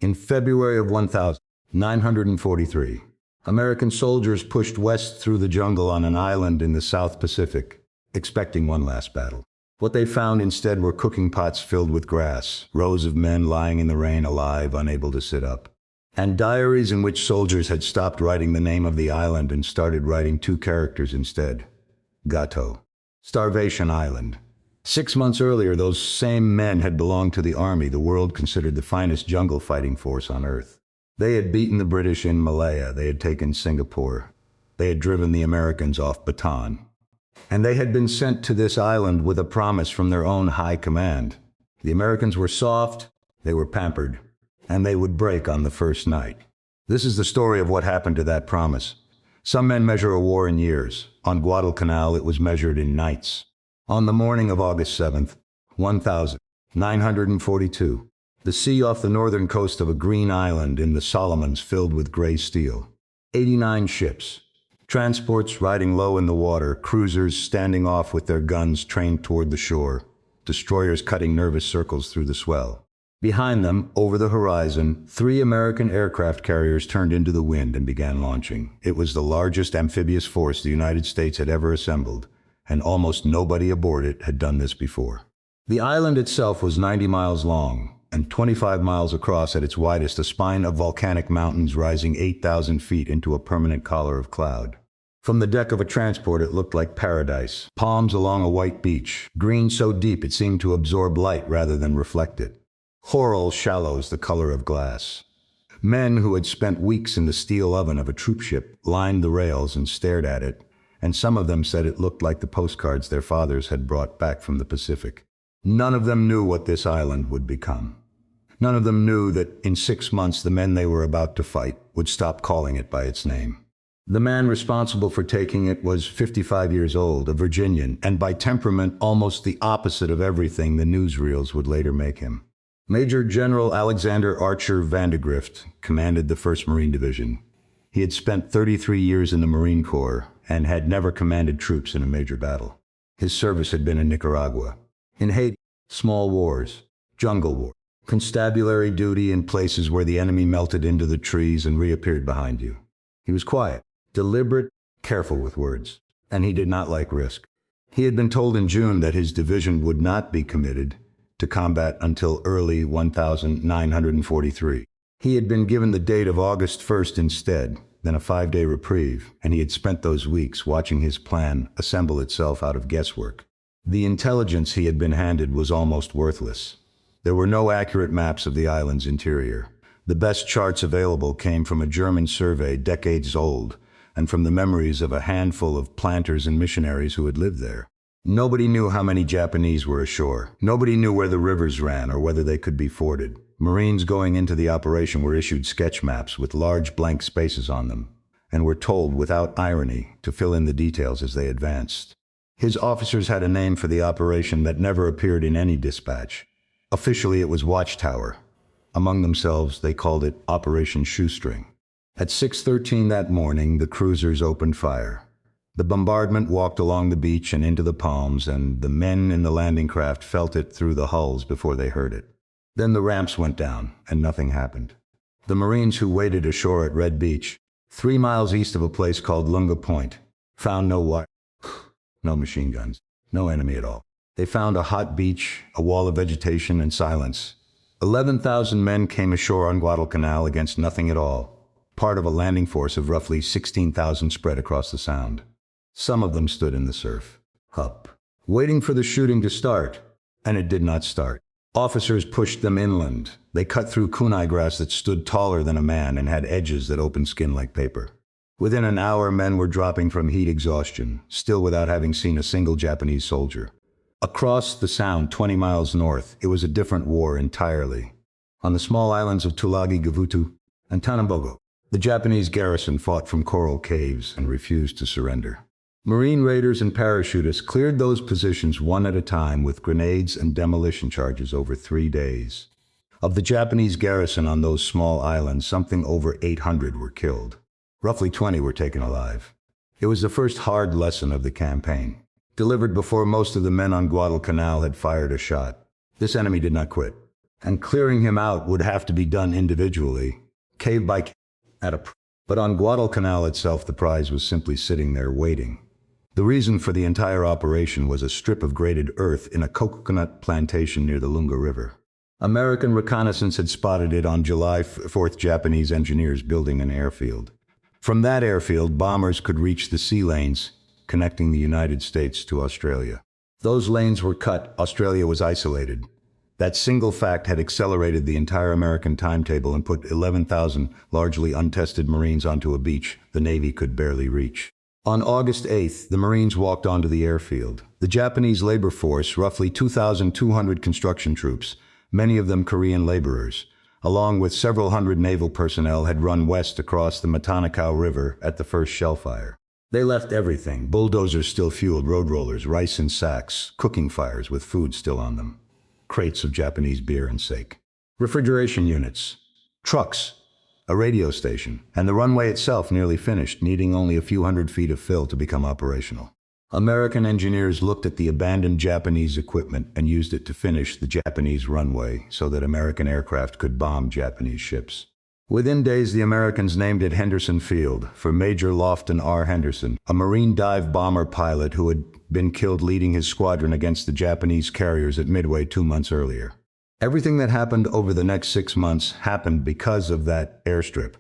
In February of 1943, American soldiers pushed west through the jungle on an island in the South Pacific, expecting one last battle. What they found instead were cooking pots filled with grass, rows of men lying in the rain alive, unable to sit up, and diaries in which soldiers had stopped writing the name of the island and started writing two characters instead. Gato. Starvation Island. 6 months earlier, those same men had belonged to the army the world considered the finest jungle fighting force on earth. They had beaten the British in Malaya, they had taken Singapore, they had driven the Americans off Bataan. And they had been sent to this island with a promise from their own high command. The Americans were soft, they were pampered, and they would break on the first night. This is the story of what happened to that promise. Some men measure a war in years. On Guadalcanal, it was measured in nights. On the morning of August 7th, 1942, the sea off the northern coast of a green island in the Solomons filled with gray steel. 89 ships. Transports riding low in the water, cruisers standing off with their guns trained toward the shore, destroyers cutting nervous circles through the swell. Behind them, over the horizon, 3 American aircraft carriers turned into the wind and began launching. It was the largest amphibious force the United States had ever assembled, and almost nobody aboard it had done this before. The island itself was 90 miles long, and 25 miles across at its widest, a spine of volcanic mountains rising 8,000 feet into a permanent collar of cloud. From the deck of a transport it looked like paradise. Palms along a white beach, green so deep it seemed to absorb light rather than reflect it. Coral shallows the color of glass. Men who had spent weeks in the steel oven of a troopship lined the rails and stared at it, and some of them said it looked like the postcards their fathers had brought back from the Pacific. None of them knew what this island would become. None of them knew that in 6 months the men they were about to fight would stop calling it by its name. The man responsible for taking it was 55 years old, a Virginian, and by temperament almost the opposite of everything the newsreels would later make him. Major General Alexander Archer Vandegrift commanded the 1st Marine Division. He had spent 33 years in the Marine Corps and had never commanded troops in a major battle. His service had been in Nicaragua. In Haiti, small wars, jungle war, constabulary duty in places where the enemy melted into the trees and reappeared behind you. He was quiet, deliberate, careful with words, and he did not like risk. He had been told in June that his division would not be committed to combat until early 1943. He had been given the date of August 1st instead, then a 5-day reprieve, and he had spent those weeks watching his plan assemble itself out of guesswork. The intelligence he had been handed was almost worthless. There were no accurate maps of the island's interior. The best charts available came from a German survey decades old, and from the memories of a handful of planters and missionaries who had lived there. Nobody knew how many Japanese were ashore. Nobody knew where the rivers ran or whether they could be forded. Marines going into the operation were issued sketch maps with large blank spaces on them, and were told without irony to fill in the details as they advanced. His officers had a name for the operation that never appeared in any dispatch. Officially, it was Watchtower. Among themselves, they called it Operation Shoestring. At 6:13 that morning, the cruisers opened fire. The bombardment walked along the beach and into the palms, and the men in the landing craft felt it through the hulls before they heard it. Then the ramps went down, and nothing happened. The Marines who waited ashore at Red Beach, 3 miles east of a place called Lunga Point, found no machine guns, no enemy at all. They found a hot beach, a wall of vegetation, and silence. 11,000 men came ashore on Guadalcanal against nothing at all, part of a landing force of roughly 16,000 spread across the Sound. Some of them stood in the surf, waiting for the shooting to start, and it did not start. Officers pushed them inland. They cut through kunai grass that stood taller than a man and had edges that opened skin like paper. Within an hour, men were dropping from heat exhaustion, still without having seen a single Japanese soldier. Across the Sound, 20 miles north, it was a different war entirely. On the small islands of Tulagi, Gavutu, and Tanambogo, the Japanese garrison fought from coral caves and refused to surrender. Marine raiders and parachutists cleared those positions one at a time with grenades and demolition charges over 3 days. Of the Japanese garrison on those small islands, something over 800 were killed. Roughly 20 were taken alive. It was the first hard lesson of the campaign, delivered before most of the men on Guadalcanal had fired a shot. This enemy did not quit. and clearing him out would have to be done individually, cave by cave, but on Guadalcanal itself the prize was simply sitting there waiting. The reason for the entire operation was a strip of graded earth in a coconut plantation near the Lunga River. American reconnaissance had spotted it on July 4th, Japanese engineers building an airfield. From that airfield, bombers could reach the sea lanes connecting the United States to Australia. Those lanes were cut, Australia was isolated. That single fact had accelerated the entire American timetable and put 11,000 largely untested Marines onto a beach the Navy could barely reach. On August 8th, the Marines walked onto the airfield. The Japanese labor force, roughly 2,200 construction troops, many of them Korean laborers, along with several hundred naval personnel, had run west across the Matanacao River at the first shell fire. They left everything: bulldozers still fueled, road rollers, rice in sacks, cooking fires with food still on them, crates of Japanese beer and sake, refrigeration units, trucks, a radio station, and the runway itself nearly finished, needing only a few hundred feet of fill to become operational. American engineers looked at the abandoned Japanese equipment and used it to finish the Japanese runway so that American aircraft could bomb Japanese ships. Within days, the Americans named it Henderson Field for Major Lofton R. Henderson, a Marine dive bomber pilot who had been killed leading his squadron against the Japanese carriers at Midway 2 months earlier. Everything that happened over the next 6 months happened because of that airstrip.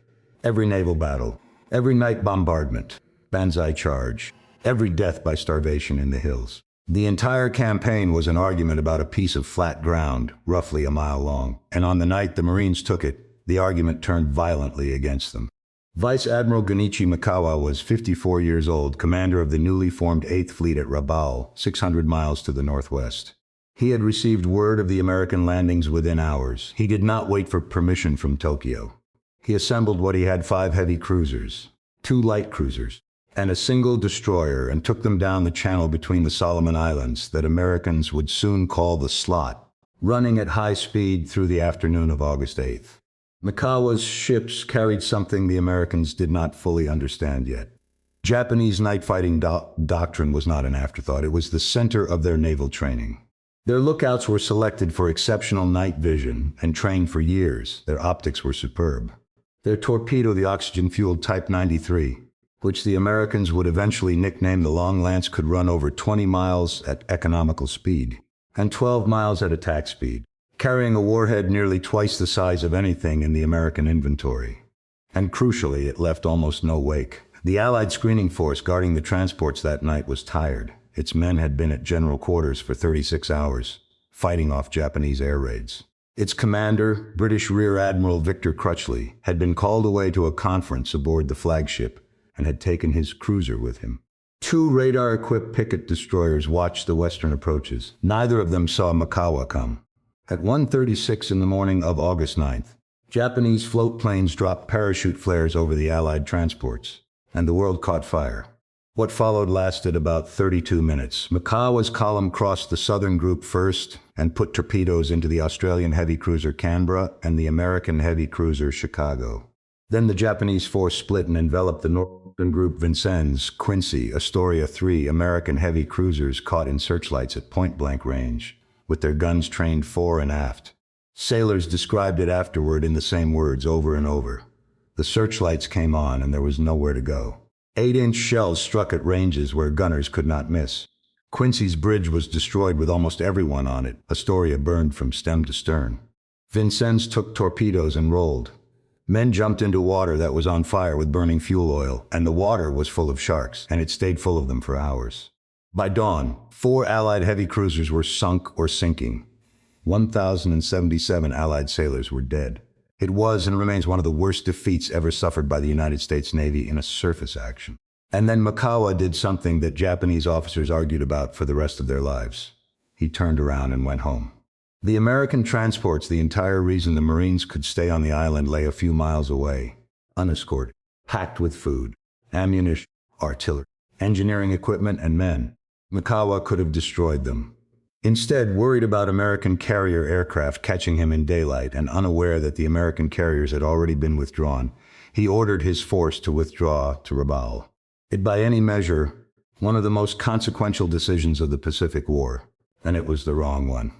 Every naval battle, every night bombardment, banzai charge, every death by starvation in the hills. The entire campaign was an argument about a piece of flat ground, roughly a mile long, and on the night the Marines took it, the argument turned violently against them. Vice Admiral Gunichi Mikawa was 54 years old, commander of the newly formed 8th Fleet at Rabaul, 600 miles to the northwest. He had received word of the American landings within hours. He did not wait for permission from Tokyo. He assembled what he had: 5 heavy cruisers, 2 light cruisers, and a single destroyer, and took them down the channel between the Solomon Islands that Americans would soon call the Slot, running at high speed through the afternoon of August 8th. Mikawa's ships carried something the Americans did not fully understand yet. Japanese night fighting doctrine was not an afterthought. It was the center of their naval training. Their lookouts were selected for exceptional night vision and trained for years. Their optics were superb. Their torpedo, the oxygen-fueled Type 93, which the Americans would eventually nickname the Long Lance, could run over 20 miles at economical speed and 12 miles at attack speed, carrying a warhead nearly twice the size of anything in the American inventory. And crucially, it left almost no wake. The Allied screening force guarding the transports that night was tired. Its men had been at general quarters for 36 hours, fighting off Japanese air raids. Its commander, British Rear Admiral Victor Crutchley, had been called away to a conference aboard the flagship and had taken his cruiser with him. 2 radar-equipped picket destroyers watched the western approaches. Neither of them saw Mikawa come. At 1:36 in the morning of August 9th, Japanese float planes dropped parachute flares over the Allied transports, and the world caught fire. What followed lasted about 32 minutes. Mikawa's column crossed the southern group first and put torpedoes into the Australian heavy cruiser Canberra and the American heavy cruiser Chicago. Then the Japanese force split and enveloped the northern group. Vincennes, Quincy, Astoria, 3 American heavy cruisers caught in searchlights at point-blank range, with their guns trained fore and aft. Sailors described it afterward in the same words over and over. The searchlights came on and there was nowhere to go. 8-inch shells struck at ranges where gunners could not miss. Quincy's bridge was destroyed with almost everyone on it. Astoria burned from stem to stern. Vincennes took torpedoes and rolled. Men jumped into water that was on fire with burning fuel oil, and the water was full of sharks, and it stayed full of them for hours. By dawn, 4 Allied heavy cruisers were sunk or sinking. 1,077 Allied sailors were dead. It was and remains one of the worst defeats ever suffered by the United States Navy in a surface action. And then Mikawa did something that Japanese officers argued about for the rest of their lives. He turned around and went home. The American transports, the entire reason the Marines could stay on the island, lay a few miles away, unescorted, packed with food, ammunition, artillery, engineering equipment, and men. Mikawa could have destroyed them. Instead, worried about American carrier aircraft catching him in daylight and unaware that the American carriers had already been withdrawn, he ordered his force to withdraw to Rabaul. It, by any measure, one of the most consequential decisions of the Pacific War, and it was the wrong one.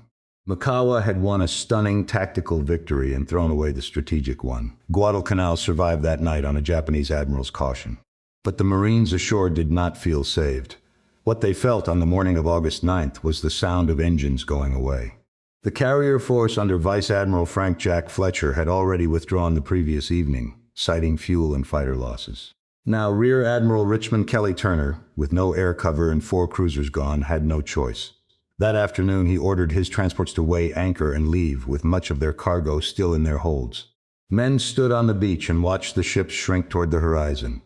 Mikawa had won a stunning tactical victory and thrown away the strategic one. Guadalcanal survived that night on a Japanese admiral's caution. But the Marines ashore did not feel saved. What they felt on the morning of August 9th was the sound of engines going away. The carrier force under Vice Admiral Frank Jack Fletcher had already withdrawn the previous evening, citing fuel and fighter losses. Now Rear Admiral Richmond Kelly Turner, with no air cover and 4 cruisers gone, had no choice. That afternoon he ordered his transports to weigh anchor and leave, with much of their cargo still in their holds. Men stood on the beach and watched the ships shrink toward the horizon.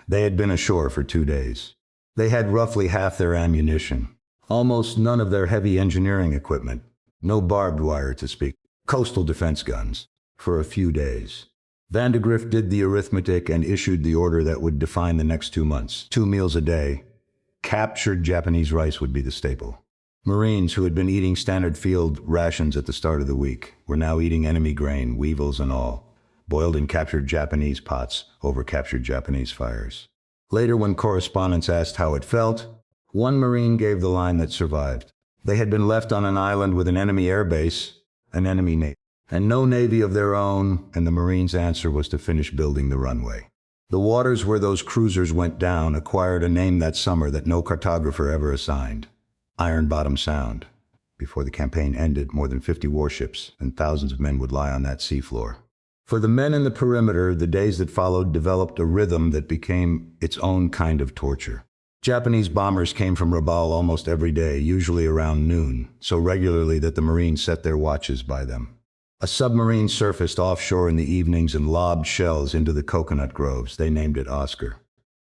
They had been ashore for 2 days. They had roughly half their ammunition, almost none of their heavy engineering equipment, no barbed wire to speak, coastal defense guns, for a few days. Vandegrift did the arithmetic and issued the order that would define the next 2 months. 2 meals a day. Captured Japanese rice would be the staple. Marines who had been eating standard field rations at the start of the week were now eating enemy grain, weevils and all, boiled in captured Japanese pots over captured Japanese fires. Later, when correspondents asked how it felt, one Marine gave the line that survived. They had been left on an island with an enemy air base, an enemy navy, and no navy of their own, and the Marines' answer was to finish building the runway. The waters where those cruisers went down acquired a name that summer that no cartographer ever assigned: Iron Bottom Sound. Before the campaign ended, more than 50 warships and thousands of men would lie on that seafloor. For the men in the perimeter, the days that followed developed a rhythm that became its own kind of torture. Japanese bombers came from Rabaul almost every day, usually around noon, so regularly that the Marines set their watches by them. A submarine surfaced offshore in the evenings and lobbed shells into the coconut groves. They named it Oscar.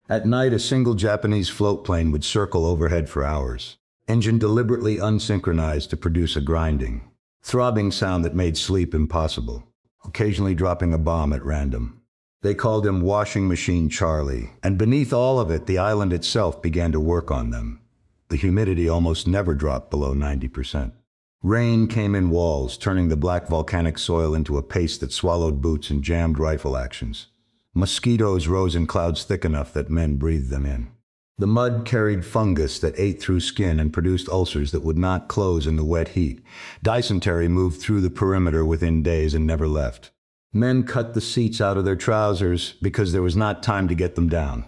At night, a single Japanese float plane would circle overhead for hours, engine deliberately unsynchronized to produce a grinding, throbbing sound that made sleep impossible, occasionally dropping a bomb at random. They called him Washing Machine Charlie, and beneath all of it, the island itself began to work on them. The humidity almost never dropped below 90%. Rain came in walls, turning the black volcanic soil into a paste that swallowed boots and jammed rifle actions. Mosquitoes rose in clouds thick enough that men breathed them in. The mud carried fungus that ate through skin and produced ulcers that would not close in the wet heat. Dysentery moved through the perimeter within days and never left. Men cut the seats out of their trousers because there was not time to get them down.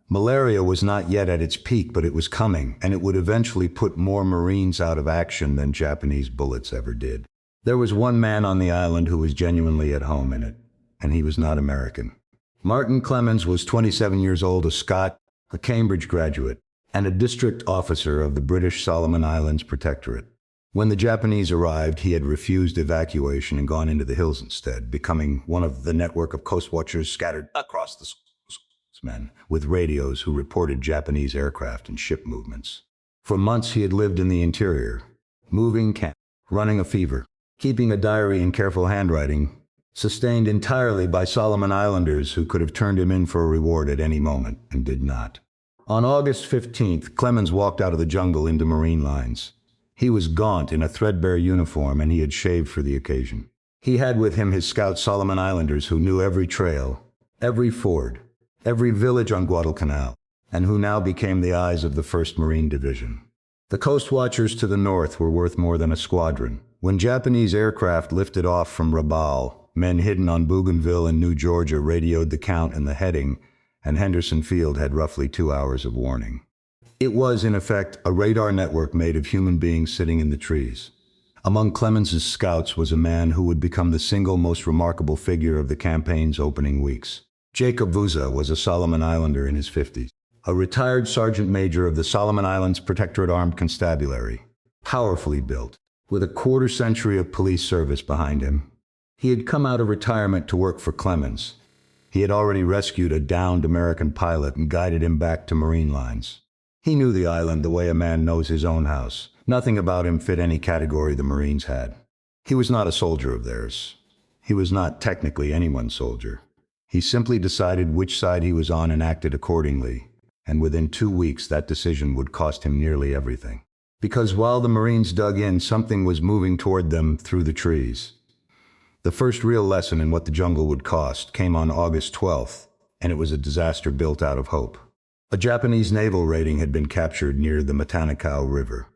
Malaria was not yet at its peak, but it was coming, and it would eventually put more Marines out of action than Japanese bullets ever did. There was one man on the island who was genuinely at home in it, and he was not American. Martin Clemens was 27 years old, a Scot, a Cambridge graduate, and a district officer of the British Solomon Islands Protectorate. When the Japanese arrived, he had refused evacuation and gone into the hills instead, becoming one of the network of coast watchers scattered across the men with radios who reported Japanese aircraft and ship movements. For months he had lived in the interior, moving camp, running a fever, keeping a diary in careful handwriting, sustained entirely by Solomon Islanders who could have turned him in for a reward at any moment and did not. On August 15th, Clemens walked out of the jungle into Marine lines. He was gaunt in a threadbare uniform, and he had shaved for the occasion. He had with him his scout Solomon Islanders who knew every trail, every ford, every village on Guadalcanal, and who now became the eyes of the 1st Marine Division. The coast watchers to the north were worth more than a squadron. When Japanese aircraft lifted off from Rabaul, men hidden on Bougainville in New Georgia radioed the count and the heading, and Henderson Field had roughly 2 hours of warning. It was, in effect, a radar network made of human beings sitting in the trees. Among Clemens's scouts was a man who would become the single most remarkable figure of the campaign's opening weeks. Jacob Vuza was a Solomon Islander in his 50s, a retired sergeant major of the Solomon Islands Protectorate Armed Constabulary, powerfully built, with a quarter-century of police service behind him. He had come out of retirement to work for Clemens. He had already rescued a downed American pilot and guided him back to Marine lines. He knew the island the way a man knows his own house. Nothing about him fit any category the Marines had. He was not a soldier of theirs. He was not technically anyone's soldier. He simply decided which side he was on and acted accordingly, and within 2 weeks that decision would cost him nearly everything. Because while the Marines dug in, something was moving toward them through the trees. The first real lesson in what the jungle would cost came on August 12th, and it was a disaster built out of hope. A Japanese naval raiding had been captured near the Matanikau River.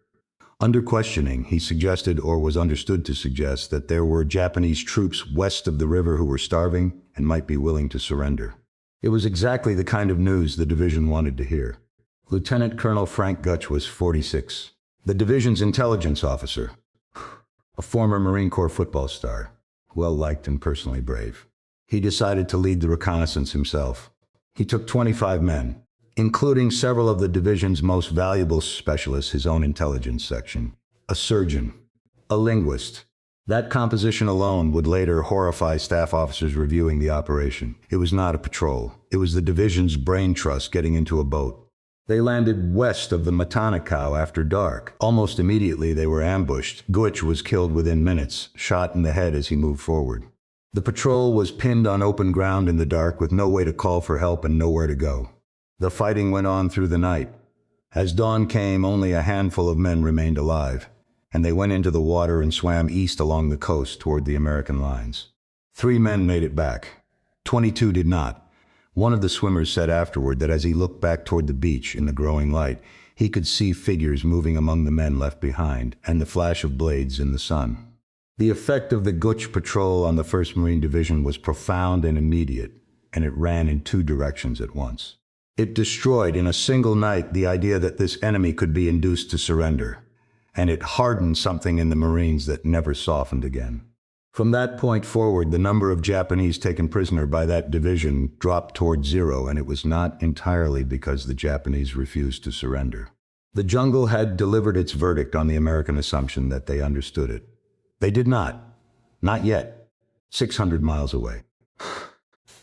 Under questioning, he suggested or was understood to suggest that there were Japanese troops west of the river who were starving and might be willing to surrender. It was exactly the kind of news the division wanted to hear. Lieutenant Colonel Frank Gutch was 46, the division's intelligence officer, a former Marine Corps football star, well-liked and personally brave. He decided to lead the reconnaissance himself. He took 25 men, including several of the division's most valuable specialists, his own intelligence section, a surgeon, a linguist. That composition alone would later horrify staff officers reviewing the operation. It was not a patrol. It was the division's brain trust getting into a boat. They landed west of the Guadalcanal after dark. Almost immediately they were ambushed. Gutch was killed within minutes, shot in the head as he moved forward. The patrol was pinned on open ground in the dark with no way to call for help and nowhere to go. The fighting went on through the night. As dawn came, only a handful of men remained alive, and they went into the water and swam east along the coast toward the American lines. 3 men made it back. 22 did not. One of the swimmers said afterward that as he looked back toward the beach in the growing light, he could see figures moving among the men left behind and the flash of blades in the sun. The effect of the Gutch patrol on the 1st Marine Division was profound and immediate, and it ran in 2 directions at once. It destroyed in a single night the idea that this enemy could be induced to surrender, and it hardened something in the Marines that never softened again. From that point forward, the number of Japanese taken prisoner by that division dropped toward 0, and it was not entirely because the Japanese refused to surrender. The jungle had delivered its verdict on the American assumption that they understood it. They did not. Not yet. 600 miles away.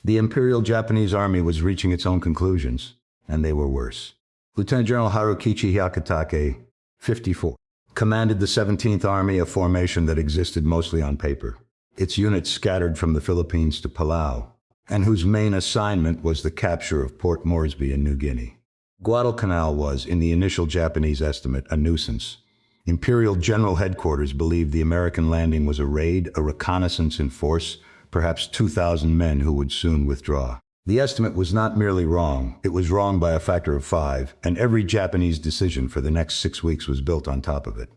The Imperial Japanese Army was reaching its own conclusions, and they were worse. Lieutenant General Harukichi Hyakutake, 54, commanded the 17th Army, a formation that existed mostly on paper. Its units scattered from the Philippines to Palau, and whose main assignment was the capture of Port Moresby in New Guinea. Guadalcanal was, in the initial Japanese estimate, a nuisance. Imperial General Headquarters believed the American landing was a raid, a reconnaissance in force, perhaps 2,000 men who would soon withdraw. The estimate was not merely wrong, it was wrong by a factor of 5, and every Japanese decision for the next 6 weeks was built on top of it.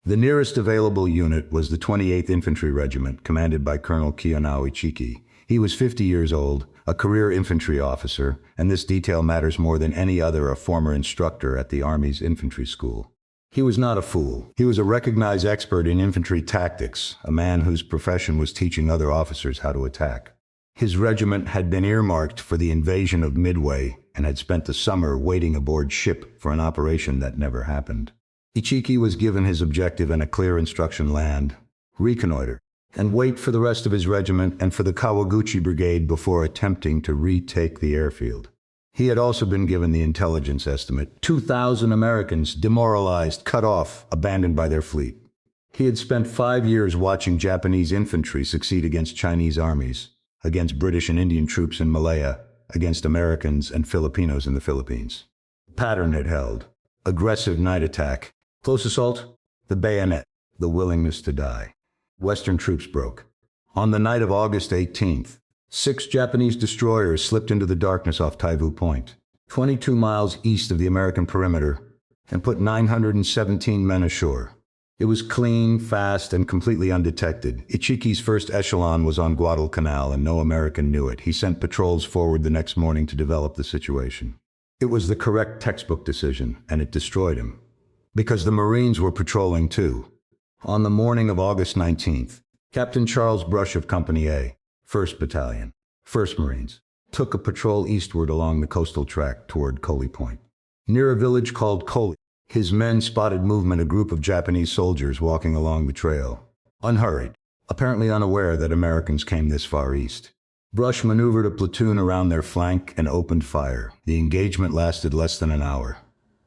The nearest available unit was the 28th Infantry Regiment, commanded by Colonel Kiyonao Ichiki. He was 50 years old, a career infantry officer, and this detail matters more than any other, a former instructor at the Army's infantry school. He was not a fool. He was a recognized expert in infantry tactics, a man whose profession was teaching other officers how to attack. His regiment had been earmarked for the invasion of Midway and had spent the summer waiting aboard ship for an operation that never happened. Ichiki was given his objective and a clear instruction: land, reconnoiter, and wait for the rest of his regiment and for the Kawaguchi Brigade before attempting to retake the airfield. He had also been given the intelligence estimate: 2,000 Americans demoralized, cut off, abandoned by their fleet. He had spent 5 years watching Japanese infantry succeed against Chinese armies, against British and Indian troops in Malaya, against Americans and Filipinos in the Philippines. The pattern had held: aggressive night attack, close assault, the bayonet, the willingness to die. Western troops broke. On the night of August 18th, 6 Japanese destroyers slipped into the darkness off Taivu Point, 22 miles east of the American perimeter, and put 917 men ashore. It was clean, fast, and completely undetected. Ichiki's first echelon was on Guadalcanal, and no American knew it. He sent patrols forward the next morning to develop the situation. It was the correct textbook decision, and it destroyed him. Because the Marines were patrolling too. On the morning of August 19th, Captain Charles Brush of Company A, 1st Battalion, 1st Marines, took a patrol eastward along the coastal track toward Coley Point. Near a village called Coley, his men spotted movement: a group of Japanese soldiers walking along the trail, unhurried, apparently unaware that Americans came this far east. Brush maneuvered a platoon around their flank and opened fire. The engagement lasted less than an hour.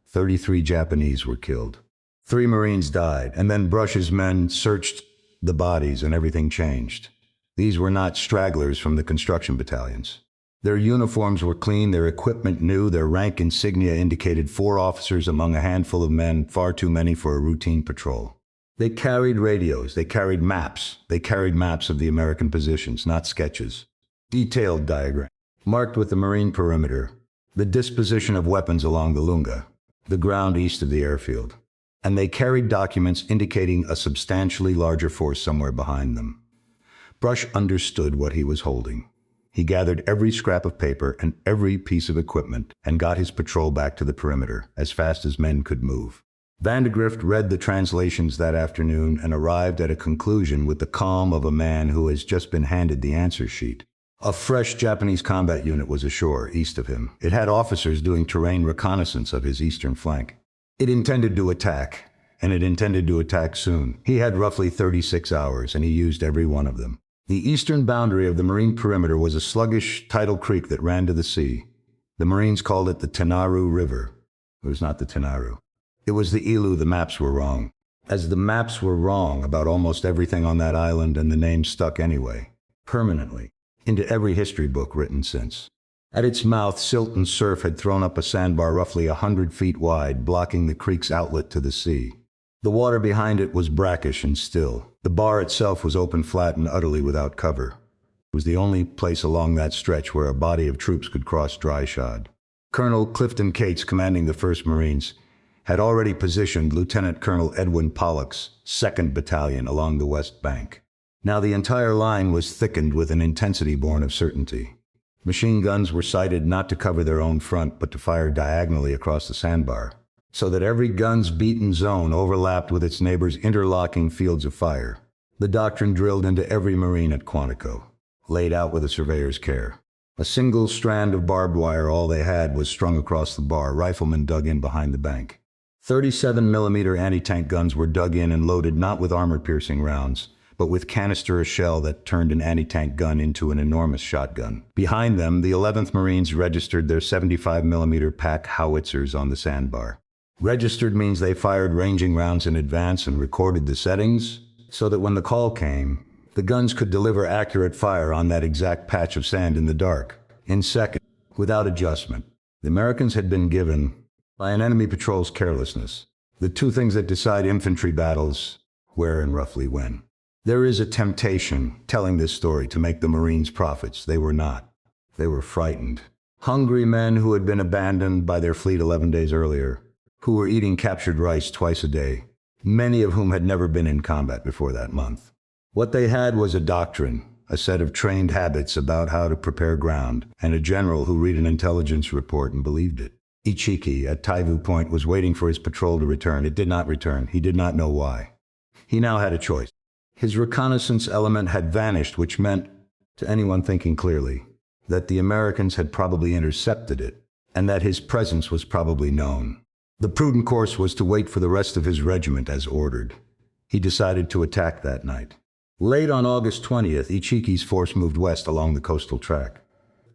33 Japanese were killed. 3 Marines died, and then Brush's men searched the bodies and everything changed. These were not stragglers from the construction battalions. Their uniforms were clean, their equipment new, their rank insignia indicated 4 officers among a handful of men, far too many for a routine patrol. They carried radios, they carried maps of the American positions, not sketches. Detailed diagram, marked with the Marine perimeter, the disposition of weapons along the Lunga, the ground east of the airfield. and they carried documents indicating a substantially larger force somewhere behind them. Brush understood what he was holding. He gathered every scrap of paper and every piece of equipment and got his patrol back to the perimeter as fast as men could move. Vandegrift read the translations that afternoon and arrived at a conclusion with the calm of a man who has just been handed the answer sheet. A fresh Japanese combat unit was ashore east of him. It had officers doing terrain reconnaissance of his eastern flank. It intended to attack, and it intended to attack soon. He had roughly 36 hours, and he used every one of them. The eastern boundary of the marine perimeter was a sluggish, tidal creek that ran to the sea. The Marines called it the Tenaru River. It was not the Tenaru. It was the Ilu. The maps were wrong. As the maps were wrong about almost everything on that island, and the name stuck anyway, permanently, into every history book written since. At its mouth, silt and surf had thrown up a sandbar roughly 100 feet wide, blocking the creek's outlet to the sea. The water behind it was brackish and still. The bar itself was open flat and utterly without cover. It was the only place along that stretch where a body of troops could cross dry shod. Colonel Clifton Cates, commanding the 1st Marines, had already positioned Lieutenant Colonel Edwin Pollock's 2nd Battalion along the west bank. Now the entire line was thickened with an intensity born of certainty. Machine guns were sighted not to cover their own front, but to fire diagonally across the sandbar, so that every gun's beaten zone overlapped with its neighbor's interlocking fields of fire. The doctrine drilled into every Marine at Quantico, laid out with a surveyor's care. A single strand of barbed wire, all they had, was strung across the bar. Riflemen dug in behind the bank. 37mm anti-tank guns were dug in and loaded not with armor-piercing rounds, but with canister or shell that turned an anti-tank gun into an enormous shotgun. Behind them, the 11th Marines registered their 75mm pack howitzers on the sandbar. Registered means they fired ranging rounds in advance and recorded the settings, so that when the call came, the guns could deliver accurate fire on that exact patch of sand in the dark, in seconds, without adjustment. The Americans had been given, by an enemy patrol's carelessness, the two things that decide infantry battles, where and roughly when. There is a temptation, telling this story, to make the Marines prophets. They were not. They were frightened. Hungry men who had been abandoned by their fleet 11 days earlier, who were eating captured rice twice a day, many of whom had never been in combat before that month. What they had was a doctrine, a set of trained habits about how to prepare ground, and a general who read an intelligence report and believed it. Ichiki, at Taivu Point, was waiting for his patrol to return. It did not return. He did not know why. He now had a choice. His reconnaissance element had vanished, which meant, to anyone thinking clearly, that the Americans had probably intercepted it, and that his presence was probably known. The prudent course was to wait for the rest of his regiment as ordered. He decided to attack that night. Late on August 20th, Ichiki's force moved west along the coastal track.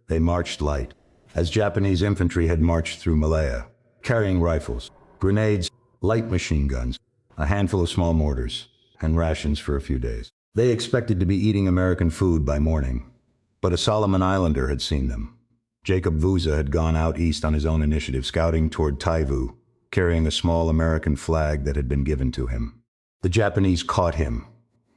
They marched light, as Japanese infantry had marched through Malaya, carrying rifles, grenades, light machine guns, a handful of small mortars, and rations for a few days. They expected to be eating American food by morning, but a Solomon Islander had seen them. Jacob Vuza had gone out east on his own initiative, scouting toward Taivu, carrying a small American flag that had been given to him. The Japanese caught him.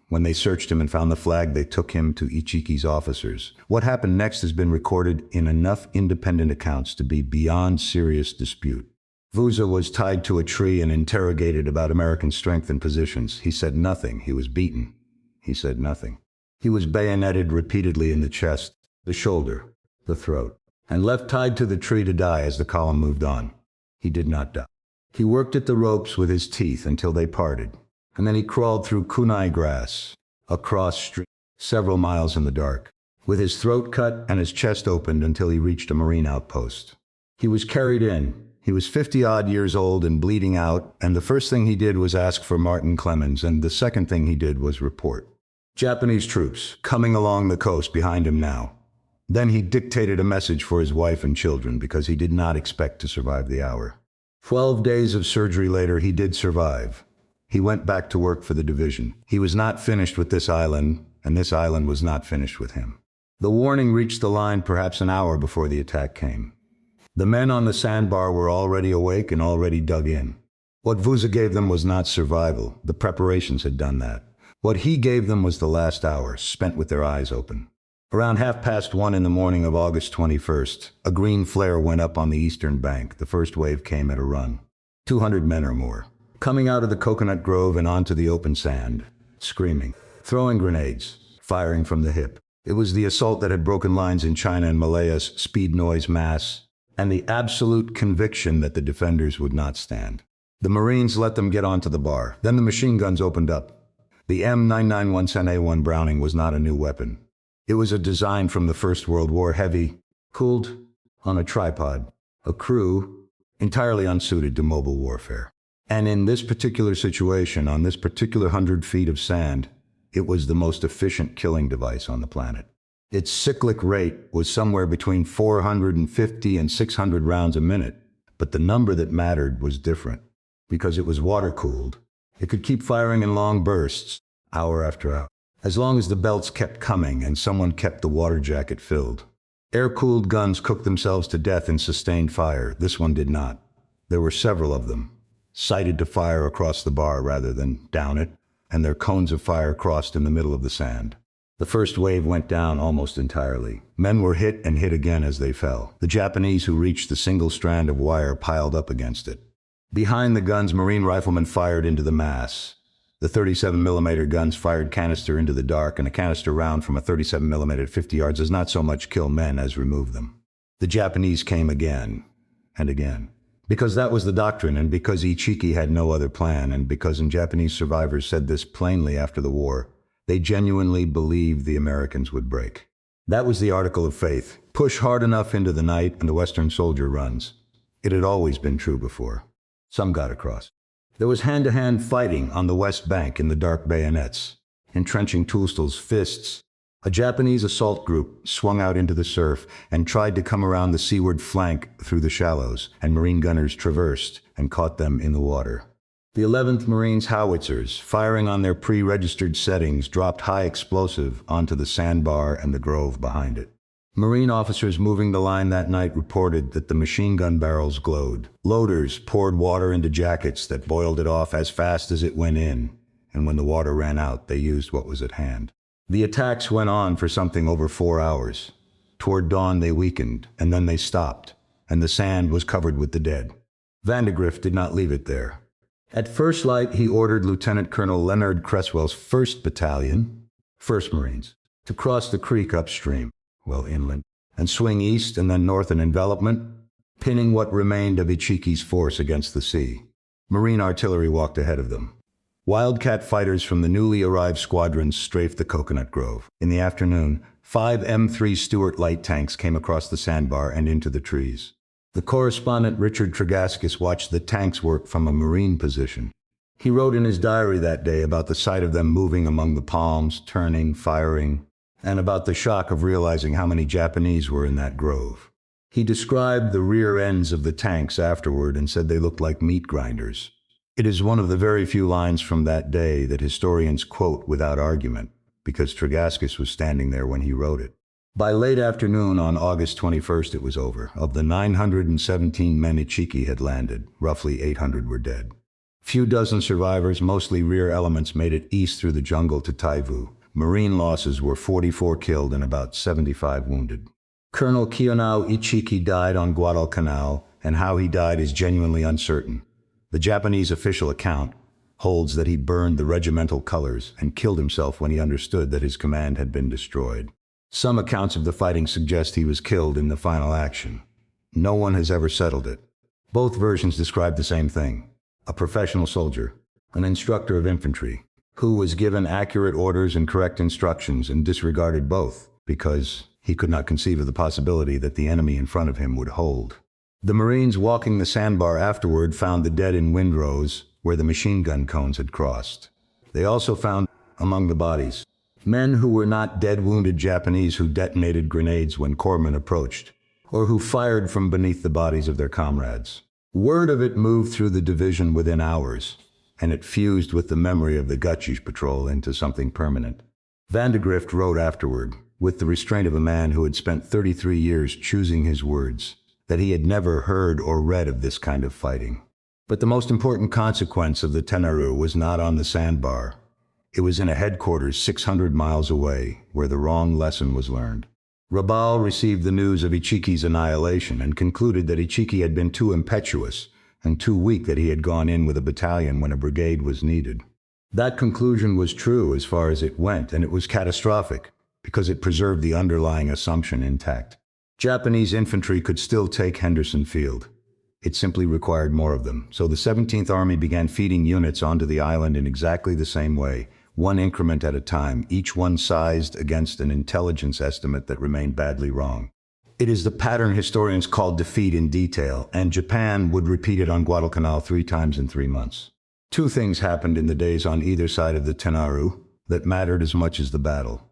When they searched him and found the flag, they took him to Ichiki's officers. What happened next has been recorded in enough independent accounts to be beyond serious dispute. Vuza was tied to a tree and interrogated about American strength and positions. He said nothing. He was beaten. He said nothing. He was bayoneted repeatedly in the chest, the shoulder, the throat, and left tied to the tree to die as the column moved on. He did not die. He worked at the ropes with his teeth until they parted, and then he crawled through kunai grass, across street, several miles in the dark, with his throat cut and his chest opened until he reached a Marine outpost. He was carried in. He was 50-odd years old and bleeding out, and the first thing he did was ask for Martin Clemens, and the second thing he did was report. Japanese troops, coming along the coast behind him now. Then he dictated a message for his wife and children because he did not expect to survive the hour. 12 days of surgery later, he did survive. He went back to work for the division. He was not finished with this island, and this island was not finished with him. The warning reached the line perhaps an hour before the attack came. The men on the sandbar were already awake and already dug in. What Vuza gave them was not survival. The preparations had done that. What he gave them was the last hour, spent with their eyes open. Around 1:30 in the morning of August 21st, a green flare went up on the eastern bank. The first wave came at a run. 200 men or more, coming out of the coconut grove and onto the open sand, screaming, throwing grenades, firing from the hip. It was the assault that had broken lines in China and Malaya's speed noise mass, and the absolute conviction that the defenders would not stand. The Marines let them get onto the bar. Then the machine guns opened up. The M991 A1 Browning was not a new weapon. It was a design from the First World War, heavy, cooled, on a tripod, a crew entirely unsuited to mobile warfare. And in this particular situation, on this particular 100 feet of sand, it was the most efficient killing device on the planet. Its cyclic rate was somewhere between 450 and 600 rounds a minute, but the number that mattered was different. Because it was water-cooled, it could keep firing in long bursts, hour after hour, as long as the belts kept coming and someone kept the water jacket filled. Air-cooled guns cooked themselves to death in sustained fire. This one did not. There were several of them, sighted to fire across the bar rather than down it, and their cones of fire crossed in the middle of the sand. The first wave went down almost entirely. Men were hit and hit again as they fell. The Japanese who reached the single strand of wire piled up against it. Behind the guns, Marine riflemen fired into the mass. The 37mm guns fired canister into the dark, and a canister round from a 37mm at 50 yards does not so much kill men as remove them. The Japanese came again and again. Because that was the doctrine, and because Ichiki had no other plan, and because Japanese survivors said this plainly after the war, they genuinely believed the Americans would break. That was the article of faith. Push hard enough into the night and the Western soldier runs. It had always been true before. Some got across. There was hand-to-hand fighting on the west bank in the dark bayonets, entrenching Tulstel's fists. A Japanese assault group swung out into the surf and tried to come around the seaward flank through the shallows, and Marine gunners traversed and caught them in the water. The 11th Marines howitzers, firing on their pre-registered settings, dropped high explosive onto the sandbar and the grove behind it. Marine officers moving the line that night reported that the machine gun barrels glowed. Loaders poured water into jackets that boiled it off as fast as it went in, and when the water ran out, they used what was at hand. The attacks went on for something over 4 hours. Toward dawn they weakened, and then they stopped, and the sand was covered with the dead. Vandegrift did not leave it there. At first light, he ordered Lieutenant Colonel Leonard Cresswell's 1st Battalion, 1st Marines, to cross the creek upstream, inland, and swing east and then north in envelopment, pinning what remained of Ichiki's force against the sea. Marine artillery walked ahead of them. Wildcat fighters from the newly arrived squadrons strafed the coconut grove. In the afternoon, 5 M3 Stuart light tanks came across the sandbar and into the trees. The correspondent Richard Tregaskis watched the tanks work from a Marine position. He wrote in his diary that day about the sight of them moving among the palms, turning, firing, and about the shock of realizing how many Japanese were in that grove. He described the rear ends of the tanks afterward and said they looked like meat grinders. It is one of the very few lines from that day that historians quote without argument, because Tregaskis was standing there when he wrote it. By late afternoon on August 21st, it was over. Of the 917 men Ichiki had landed, roughly 800 were dead. Few dozen survivors, mostly rear elements, made it east through the jungle to Taivu. Marine losses were 44 killed and about 75 wounded. Colonel Kiyonao Ichiki died on Guadalcanal, and how he died is genuinely uncertain. The Japanese official account holds that he burned the regimental colors and killed himself when he understood that his command had been destroyed. Some accounts of the fighting suggest he was killed in the final action. No one has ever settled it. Both versions describe the same thing: a professional soldier, an instructor of infantry, who was given accurate orders and correct instructions and disregarded both because he could not conceive of the possibility that the enemy in front of him would hold. The Marines walking the sandbar afterward found the dead in windrows where the machine gun cones had crossed. They also found, among the bodies, men who were not dead wounded Japanese who detonated grenades when corpsmen approached, or who fired from beneath the bodies of their comrades. Word of it moved through the division within hours, and it fused with the memory of the Gutschis patrol into something permanent. Vandegrift wrote afterward, with the restraint of a man who had spent 33 years choosing his words, that he had never heard or read of this kind of fighting. But the most important consequence of the Tenaru was not on the sandbar. It was in a headquarters 600 miles away, where the wrong lesson was learned. Rabal received the news of Ichiki's annihilation and concluded that Ichiki had been too impetuous, and too weak that he had gone in with a battalion when a brigade was needed. That conclusion was true as far as it went, and it was catastrophic, because it preserved the underlying assumption intact. Japanese infantry could still take Henderson Field. It simply required more of them, so the 17th Army began feeding units onto the island in exactly the same way, one increment at a time, each one sized against an intelligence estimate that remained badly wrong. It is the pattern historians call defeat in detail, and Japan would repeat it on Guadalcanal 3 times in 3 months. 2 things happened in the days on either side of the Tenaru that mattered as much as the battle.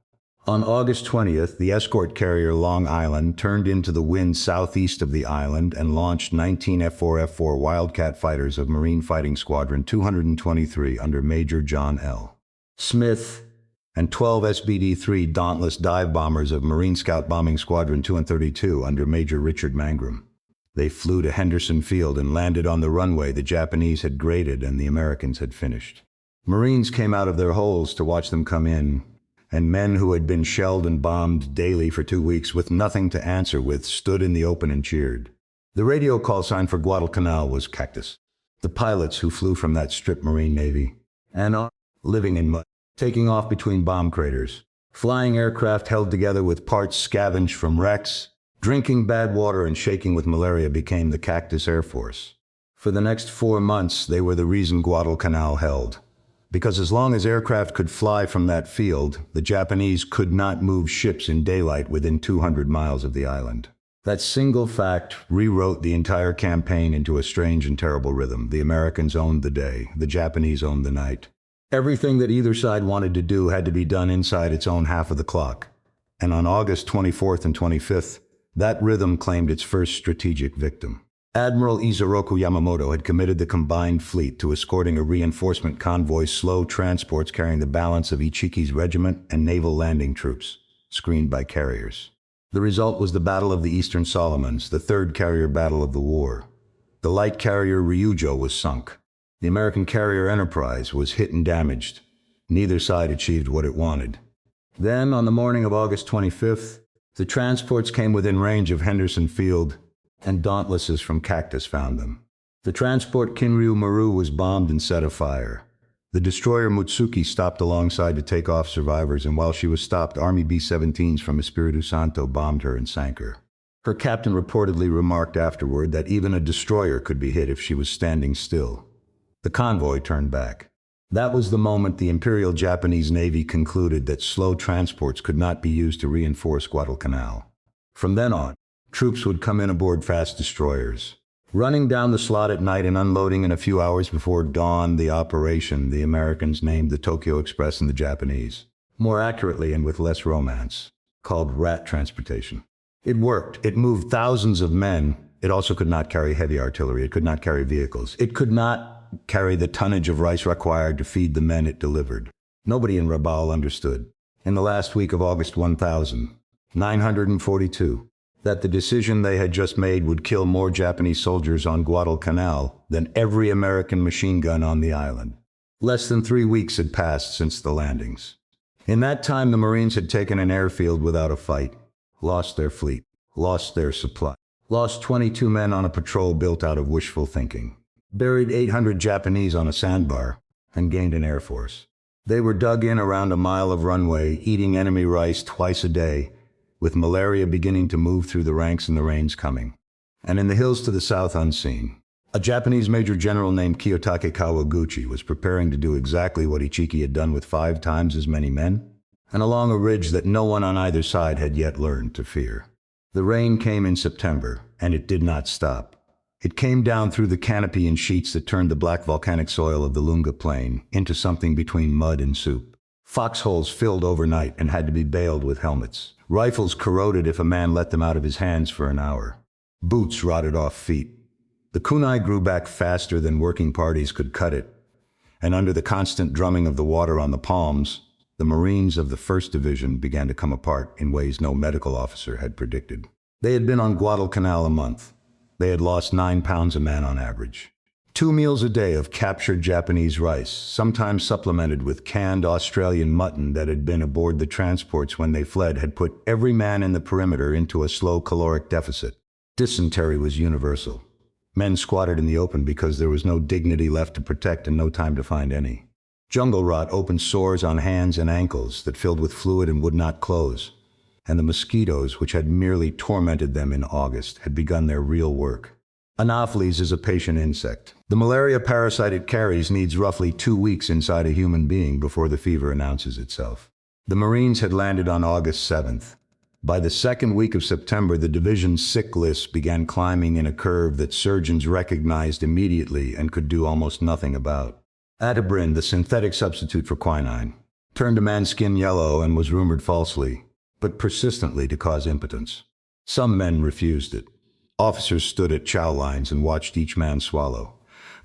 On August 20th, the escort carrier Long Island turned into the wind southeast of the island and launched 19 F-4 Wildcat fighters of Marine Fighting Squadron 223 under Major John L. Smith and 12 SBD-3 Dauntless dive bombers of Marine Scout Bombing Squadron 232 under Major Richard Mangrum. They flew to Henderson Field and landed on the runway the Japanese had graded and the Americans had finished. Marines came out of their holes to watch them come in, and men who had been shelled and bombed daily for 2 weeks with nothing to answer with stood in the open and cheered. The radio call sign for Guadalcanal was Cactus. The pilots who flew from that strip Marine Navy, and living in mud, taking off between bomb craters, flying aircraft held together with parts scavenged from wrecks, drinking bad water and shaking with malaria became the Cactus Air Force. For the next 4 months, they were the reason Guadalcanal held. Because as long as aircraft could fly from that field, the Japanese could not move ships in daylight within 200 miles of the island. That single fact rewrote the entire campaign into a strange and terrible rhythm. The Americans owned the day, the Japanese owned the night. Everything that either side wanted to do had to be done inside its own half of the clock. And on August 24th and 25th, that rhythm claimed its first strategic victim. Admiral Isoroku Yamamoto had committed the combined fleet to escorting a reinforcement convoy's slow transports carrying the balance of Ichiki's regiment and naval landing troops, screened by carriers. The result was the Battle of the Eastern Solomons, the 3rd carrier battle of the war. The light carrier Ryujo was sunk. The American carrier Enterprise was hit and damaged. Neither side achieved what it wanted. Then, on the morning of August 25th, the transports came within range of Henderson Field, and Dauntlesses from Cactus found them. The transport Kinryu Maru was bombed and set afire. The destroyer Mutsuki stopped alongside to take off survivors, and while she was stopped, Army B-17s from Espiritu Santo bombed her and sank her. Her captain reportedly remarked afterward that even a destroyer could be hit if she was standing still. The convoy turned back. That was the moment the Imperial Japanese Navy concluded that slow transports could not be used to reinforce Guadalcanal. From then on, troops would come in aboard fast destroyers. Running down the slot at night and unloading in a few hours before dawn, the operation the Americans named the Tokyo Express and the Japanese, more accurately and with less romance, called rat transportation. It worked. It moved thousands of men. It also could not carry heavy artillery. It could not carry vehicles. It could not carry the tonnage of rice required to feed the men it delivered. Nobody in Rabaul understood, in the last week of August 1942, that the decision they had just made would kill more Japanese soldiers on Guadalcanal than every American machine gun on the island. Less than 3 weeks had passed since the landings. In that time, the Marines had taken an airfield without a fight, lost their fleet, lost their supply, lost 22 men on a patrol built out of wishful thinking, buried 800 Japanese on a sandbar, and gained an air force. They were dug in around a mile of runway, eating enemy rice twice a day, with malaria beginning to move through the ranks and the rains coming. And in the hills to the south, unseen, a Japanese major general named Kiyotake Kawaguchi was preparing to do exactly what Ichiki had done with 5 times as many men, and along a ridge that no one on either side had yet learned to fear. The rain came in September, and it did not stop. It came down through the canopy in sheets that turned the black volcanic soil of the Lunga Plain into something between mud and soup. Foxholes filled overnight and had to be bailed with helmets. Rifles corroded if a man let them out of his hands for an hour. Boots rotted off feet. The kunai grew back faster than working parties could cut it, and under the constant drumming of the water on the palms, the Marines of the 1st Division began to come apart in ways no medical officer had predicted. They had been on Guadalcanal a month. They had lost 9 pounds a man on average. 2 meals a day of captured Japanese rice, sometimes supplemented with canned Australian mutton that had been aboard the transports when they fled, had put every man in the perimeter into a slow caloric deficit. Dysentery was universal. Men squatted in the open because there was no dignity left to protect and no time to find any. Jungle rot opened sores on hands and ankles that filled with fluid and would not close. And the mosquitoes, which had merely tormented them in August, had begun their real work. Anopheles is a patient insect. The malaria parasite it carries needs roughly 2 weeks inside a human being before the fever announces itself. The Marines had landed on August 7th. By the second week of September, the division's sick list began climbing in a curve that surgeons recognized immediately and could do almost nothing about. Atibrin, the synthetic substitute for quinine, turned a man's skin yellow and was rumored falsely, but persistently, to cause impotence. Some men refused it. Officers stood at chow lines and watched each man swallow.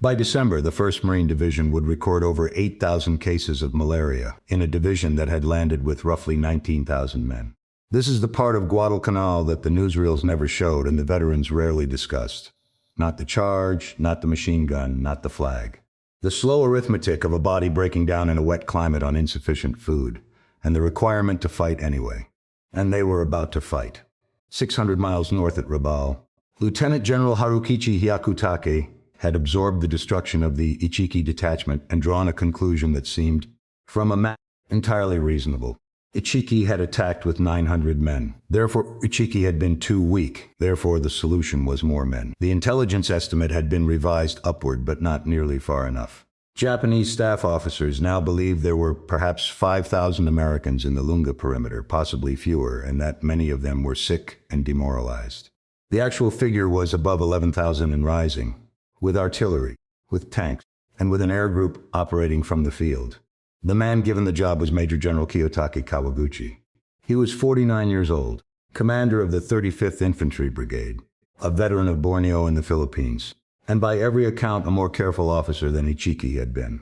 By December, the 1st Marine Division would record over 8,000 cases of malaria in a division that had landed with roughly 19,000 men. This is the part of Guadalcanal that the newsreels never showed and the veterans rarely discussed. Not the charge, not the machine gun, not the flag. The slow arithmetic of a body breaking down in a wet climate on insufficient food, and the requirement to fight anyway. And they were about to fight. 600 miles north at Rabaul, Lieutenant General Harukichi Hyakutake had absorbed the destruction of the Ichiki detachment and drawn a conclusion that seemed, from a map, entirely reasonable. Ichiki had attacked with 900 men. Therefore, Ichiki had been too weak. Therefore, the solution was more men. The intelligence estimate had been revised upward, but not nearly far enough. Japanese staff officers now believed there were perhaps 5,000 Americans in the Lunga perimeter, possibly fewer, and that many of them were sick and demoralized. The actual figure was above 11,000 and rising, with artillery, with tanks, and with an air group operating from the field. The man given the job was Major General Kiyotake Kawaguchi. He was 49 years old, commander of the 35th Infantry Brigade, a veteran of Borneo in the Philippines, and by every account a more careful officer than Ichiki had been.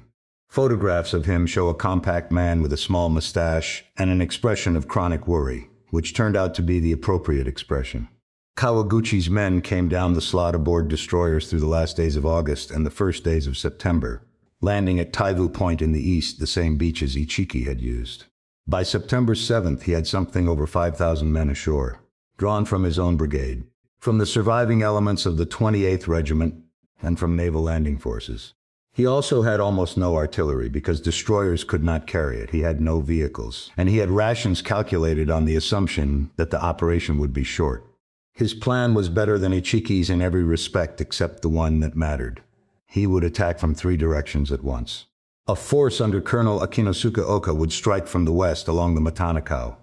Photographs of him show a compact man with a small mustache and an expression of chronic worry, which turned out to be the appropriate expression. Kawaguchi's men came down the slot aboard destroyers through the last days of August and the first days of September, landing at Taivu Point in the east, the same beaches Ichiki had used. By September 7th, he had something over 5,000 men ashore, drawn from his own brigade, from the surviving elements of the 28th Regiment, and from naval landing forces. He also had almost no artillery because destroyers could not carry it. He had no vehicles, and he had rations calculated on the assumption that the operation would be short. His plan was better than Ichiki's in every respect except the one that mattered. He would attack from 3 directions at once. A force under Colonel Akinosuke Oka would strike from the west along the Matanakau.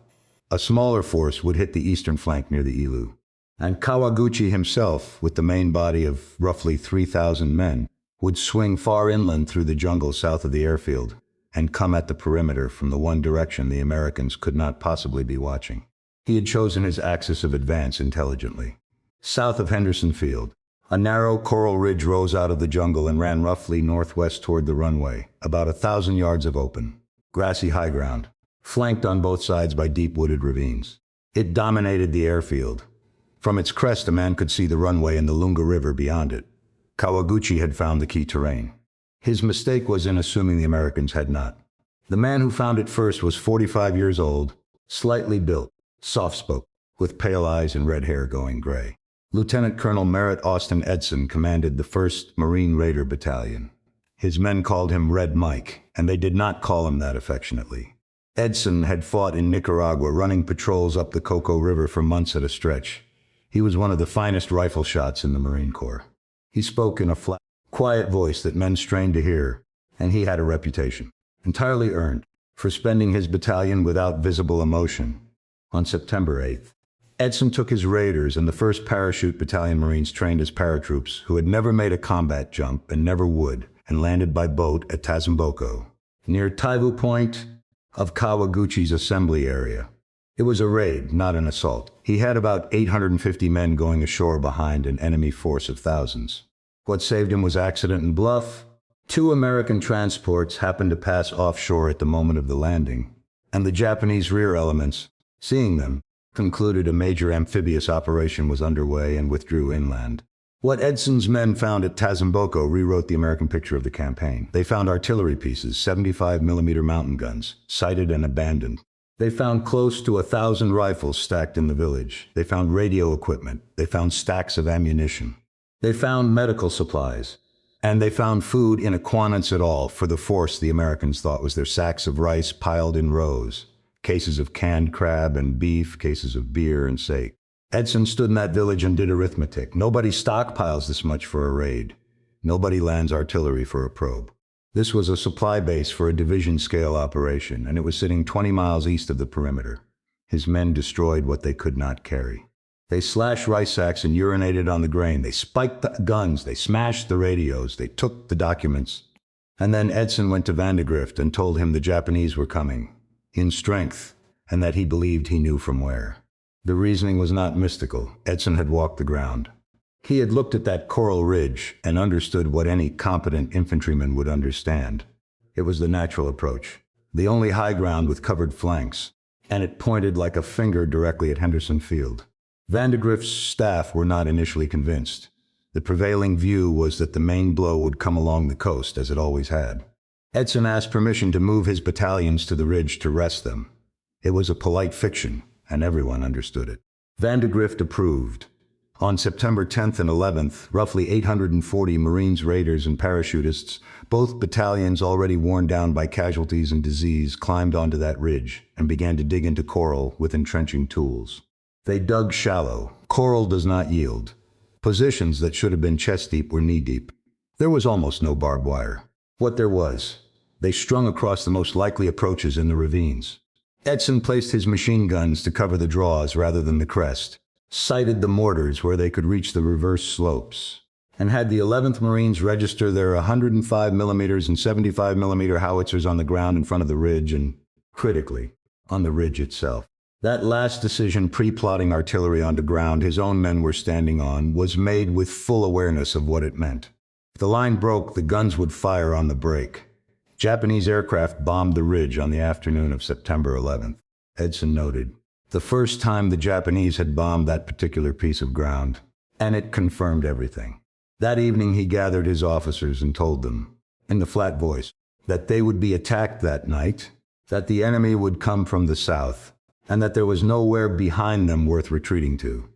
A smaller force would hit the eastern flank near the Ilu. And Kawaguchi himself, with the main body of roughly 3,000 men, would swing far inland through the jungle south of the airfield and come at the perimeter from the one direction the Americans could not possibly be watching. He had chosen his axis of advance intelligently. South of Henderson Field, a narrow coral ridge rose out of the jungle and ran roughly northwest toward the runway, about 1,000 yards of open, grassy high ground, flanked on both sides by deep wooded ravines. It dominated the airfield. From its crest, a man could see the runway and the Lunga River beyond it. Kawaguchi had found the key terrain. His mistake was in assuming the Americans had not. The man who found it first was 45 years old, slightly built, soft-spoken, with pale eyes and red hair going gray. Lieutenant Colonel Merritt Austin Edson commanded the 1st Marine Raider Battalion. His men called him Red Mike, and they did not call him that affectionately. Edson had fought in Nicaragua, running patrols up the Coco River for months at a stretch. He was one of the finest rifle shots in the Marine Corps. He spoke in a flat, quiet voice that men strained to hear, and he had a reputation, entirely earned, for spending his battalion without visible emotion. On September 8th, Edson took his raiders and the 1st Parachute Battalion Marines trained as paratroops who had never made a combat jump and never would, and landed by boat at Tazumboko, near Taivu Point of Kawaguchi's assembly area. It was a raid, not an assault. He had about 850 men going ashore behind an enemy force of thousands. What saved him was accident and bluff. 2 American transports happened to pass offshore at the moment of the landing, and the Japanese rear elements, seeing them, concluded a major amphibious operation was underway and withdrew inland. What Edson's men found at Tazumboko rewrote the American picture of the campaign. They found artillery pieces, 75mm mountain guns, sighted and abandoned. They found close to 1,000 rifles stacked in the village. They found radio equipment. They found stacks of ammunition. They found medical supplies. And they found food in a quantity at all for the force the Americans thought was their sacks of rice piled in rows, cases of canned crab and beef, cases of beer and steak. Edson stood in that village and did arithmetic. Nobody stockpiles this much for a raid. Nobody lands artillery for a probe. This was a supply base for a division-scale operation, and it was sitting 20 miles east of the perimeter. His men destroyed what they could not carry. They slashed rice sacks and urinated on the grain. They spiked the guns. They smashed the radios. They took the documents. And then Edson went to Vandegrift and told him the Japanese were coming, in strength, and that he believed he knew from where. The reasoning was not mystical. Edson had walked the ground. He had looked at that coral ridge and understood what any competent infantryman would understand. It was the natural approach, the only high ground with covered flanks, and it pointed like a finger directly at Henderson Field. Vandegrift's staff were not initially convinced. The prevailing view was that the main blow would come along the coast, as it always had. Edson asked permission to move his battalions to the ridge to rest them. It was a polite fiction, and everyone understood it. Vandegrift approved. On September 10th and 11th, roughly 840 Marines, raiders, and parachutists, both battalions already worn down by casualties and disease, climbed onto that ridge and began to dig into coral with entrenching tools. They dug shallow. Coral does not yield. Positions that should have been chest-deep were knee-deep. There was almost no barbed wire. What there was, they strung across the most likely approaches in the ravines. Edson placed his machine guns to cover the draws rather than the crest, sighted the mortars where they could reach the reverse slopes, and had the 11th Marines register their 105 mm and 75 mm howitzers on the ground in front of the ridge and, critically, on the ridge itself. That last decision, pre-plotting artillery onto ground his own men were standing on, was made with full awareness of what it meant. If the line broke, the guns would fire on the break. Japanese aircraft bombed the ridge on the afternoon of September 11th. Edson noted, the first time the Japanese had bombed that particular piece of ground, and it confirmed everything. That evening he gathered his officers and told them, in the flat voice, that they would be attacked that night, that the enemy would come from the south, and that there was nowhere behind them worth retreating to.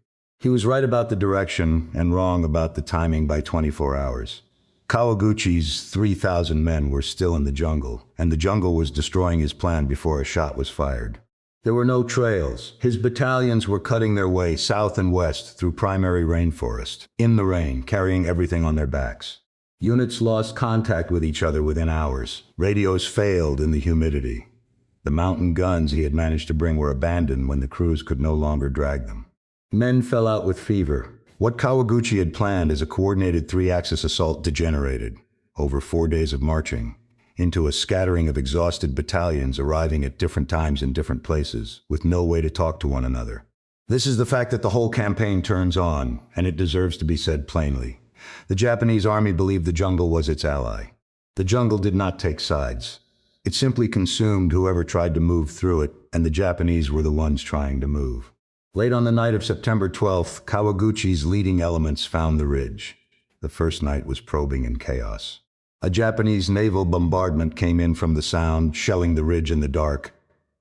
He was right about the direction and wrong about the timing by 24 hours. Kawaguchi's 3,000 men were still in the jungle, and the jungle was destroying his plan before a shot was fired. There were no trails. His battalions were cutting their way south and west through primary rainforest, in the rain, carrying everything on their backs. Units lost contact with each other within hours. Radios failed in the humidity. The mountain guns he had managed to bring were abandoned when the crews could no longer drag them. Men fell out with fever. What Kawaguchi had planned as a coordinated three-axis assault degenerated, over 4 days of marching, into a scattering of exhausted battalions arriving at different times in different places, with no way to talk to one another. This is the fact that the whole campaign turns on, and it deserves to be said plainly. The Japanese army believed the jungle was its ally. The jungle did not take sides. It simply consumed whoever tried to move through it, and the Japanese were the ones trying to move. Late on the night of September 12th, Kawaguchi's leading elements found the ridge. The first night was probing and chaos. A Japanese naval bombardment came in from the sound, shelling the ridge in the dark.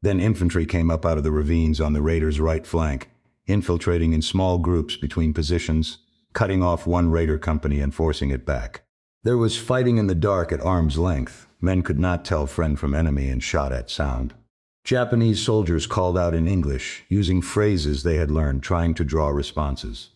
Then infantry came up out of the ravines on the raiders' right flank, infiltrating in small groups between positions, cutting off one raider company and forcing it back. There was fighting in the dark at arm's length. Men could not tell friend from enemy and shot at sound. Japanese soldiers called out in English, using phrases they had learned, trying to draw responses.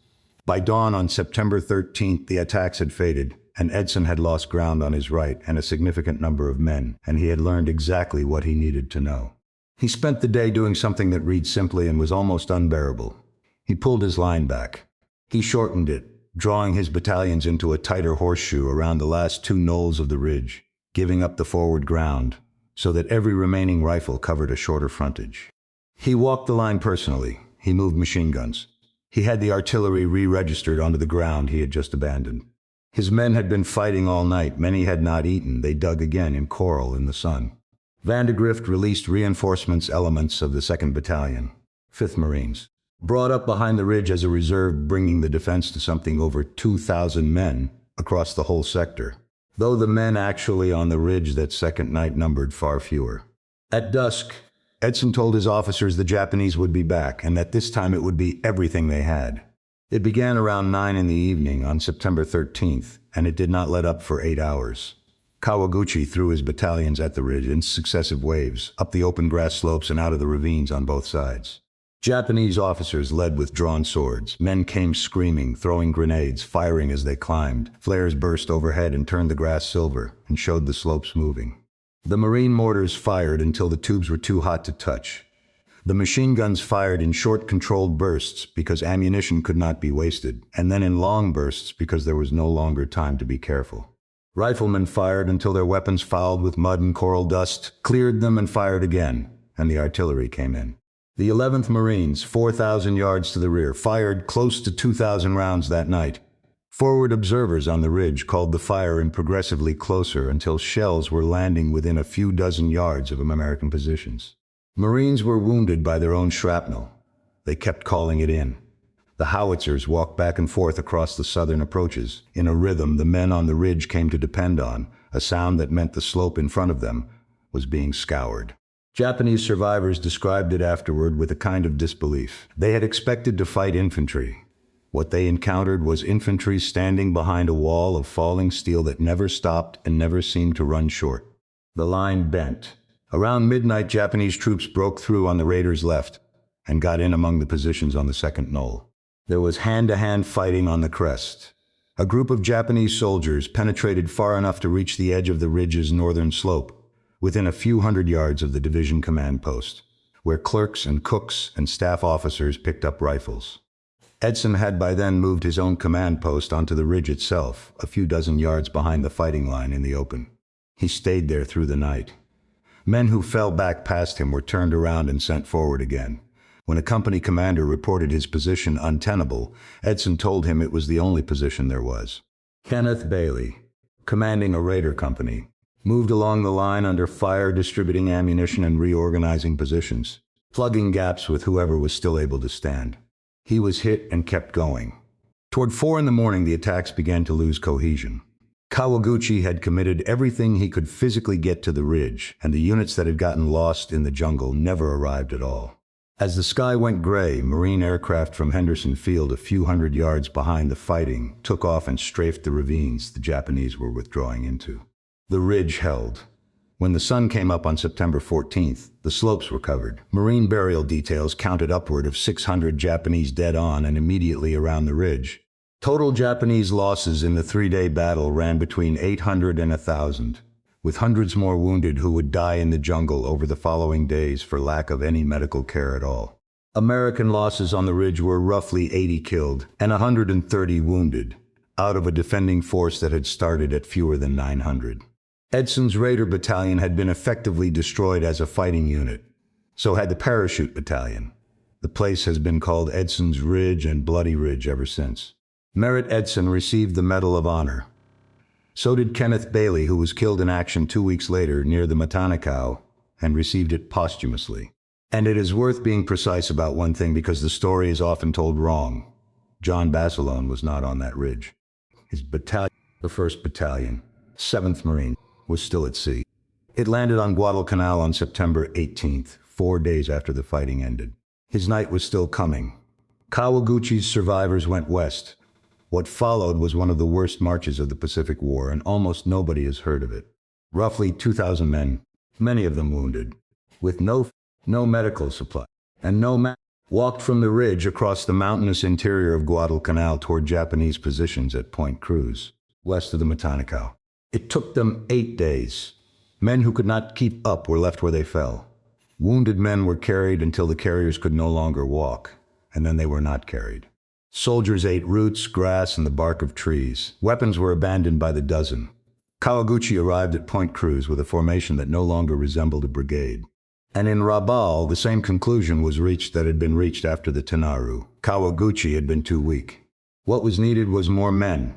By dawn on September 13th, the attacks had faded, and Edson had lost ground on his right and a significant number of men, and he had learned exactly what he needed to know. He spent the day doing something that read simply and was almost unbearable. He pulled his line back. He shortened it, drawing his battalions into a tighter horseshoe around the last two knolls of the ridge, giving up the forward ground, so that every remaining rifle covered a shorter frontage. He walked the line personally. He moved machine guns. He had the artillery re-registered onto the ground he had just abandoned. His men had been fighting all night. Many had not eaten. They dug again in coral in the sun. Vandegrift released reinforcements elements of the 2nd Battalion, 5th Marines, brought up behind the ridge as a reserve, bringing the defense to something over 2,000 men across the whole sector, though the men actually on the ridge that second night numbered far fewer. At dusk, Edson told his officers the Japanese would be back, and that this time it would be everything they had. It began around 9 in the evening on September 13th, and it did not let up for 8 hours. Kawaguchi threw his battalions at the ridge in successive waves, up the open grass slopes and out of the ravines on both sides. Japanese officers led with drawn swords. Men came screaming, throwing grenades, firing as they climbed. Flares burst overhead and turned the grass silver and showed the slopes moving. The Marine mortars fired until the tubes were too hot to touch. The machine guns fired in short, controlled bursts because ammunition could not be wasted, and then in long bursts because there was no longer time to be careful. Riflemen fired until their weapons fouled with mud and coral dust, cleared them and fired again, and the artillery came in. The 11th Marines, 4,000 yards to the rear, fired close to 2,000 rounds that night. Forward observers on the ridge called the fire in progressively closer until shells were landing within a few dozen yards of American positions. Marines were wounded by their own shrapnel. They kept calling it in. The howitzers walked back and forth across the southern approaches, in a rhythm the men on the ridge came to depend on, a sound that meant the slope in front of them was being scoured. Japanese survivors described it afterward with a kind of disbelief. They had expected to fight infantry. What they encountered was infantry standing behind a wall of falling steel that never stopped and never seemed to run short. The line bent. Around midnight, Japanese troops broke through on the raiders' left and got in among the positions on the second knoll. There was hand-to-hand fighting on the crest. A group of Japanese soldiers penetrated far enough to reach the edge of the ridge's northern slope, within a few hundred yards of the division command post, where clerks and cooks and staff officers picked up rifles. Edson had by then moved his own command post onto the ridge itself, a few dozen yards behind the fighting line in the open. He stayed there through the night. Men who fell back past him were turned around and sent forward again. When a company commander reported his position untenable, Edson told him it was the only position there was. Kenneth Bailey, commanding a raider company, moved along the line under fire, distributing ammunition and reorganizing positions, plugging gaps with whoever was still able to stand. He was hit and kept going. Toward 4 in the morning, the attacks began to lose cohesion. Kawaguchi had committed everything he could physically get to the ridge, and the units that had gotten lost in the jungle never arrived at all. As the sky went gray, Marine aircraft from Henderson Field, a few hundred yards behind the fighting, took off and strafed the ravines the Japanese were withdrawing into. The ridge held. When the sun came up on September 14th, the slopes were covered. Marine burial details counted upward of 600 Japanese dead on and immediately around the ridge. Total Japanese losses in the 3-day battle ran between 800 and 1,000, with hundreds more wounded who would die in the jungle over the following days for lack of any medical care at all. American losses on the ridge were roughly 80 killed and 130 wounded, out of a defending force that had started at fewer than 900. Edson's Raider Battalion had been effectively destroyed as a fighting unit. So had the Parachute Battalion. The place has been called Edson's Ridge and Bloody Ridge ever since. Merritt Edson received the Medal of Honor. So did Kenneth Bailey, who was killed in action 2 weeks later near the Guadalcanal and received it posthumously. And it is worth being precise about one thing because the story is often told wrong. John Basilone was not on that ridge. His battalion, the 1st Battalion, 7th Marine, was still at sea. It landed on Guadalcanal on September 18th, 4 days after the fighting ended. His night was still coming. Kawaguchi's survivors went west. What followed was one of the worst marches of the Pacific War, and almost nobody has heard of it. Roughly 2,000 men, many of them wounded, with no medical supply, and walked from the ridge across the mountainous interior of Guadalcanal toward Japanese positions at Point Cruz, west of the Guadalcanal. It took them 8 days. Men who could not keep up were left where they fell. Wounded men were carried until the carriers could no longer walk, and then they were not carried. Soldiers ate roots, grass, and the bark of trees. Weapons were abandoned by the dozen. Kawaguchi arrived at Point Cruz with a formation that no longer resembled a brigade. And in Rabaul, the same conclusion was reached that had been reached after the Tenaru. Kawaguchi had been too weak. What was needed was more men.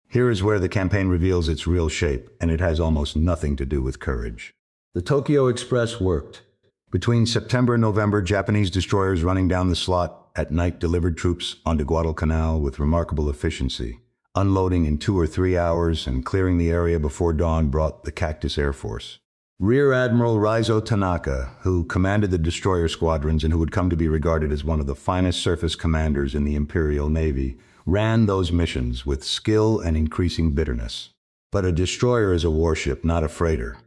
Here is where the campaign reveals its real shape, and it has almost nothing to do with courage. The Tokyo Express worked. Between September and November, Japanese destroyers running down the slot at night delivered troops onto Guadalcanal with remarkable efficiency. Unloading in 2 or 3 hours and clearing the area before dawn brought the Cactus Air Force. Rear Admiral Raizo Tanaka, who commanded the destroyer squadrons and who would come to be regarded as one of the finest surface commanders in the Imperial Navy, ran those missions with skill and increasing bitterness. But a destroyer is a warship, not a freighter.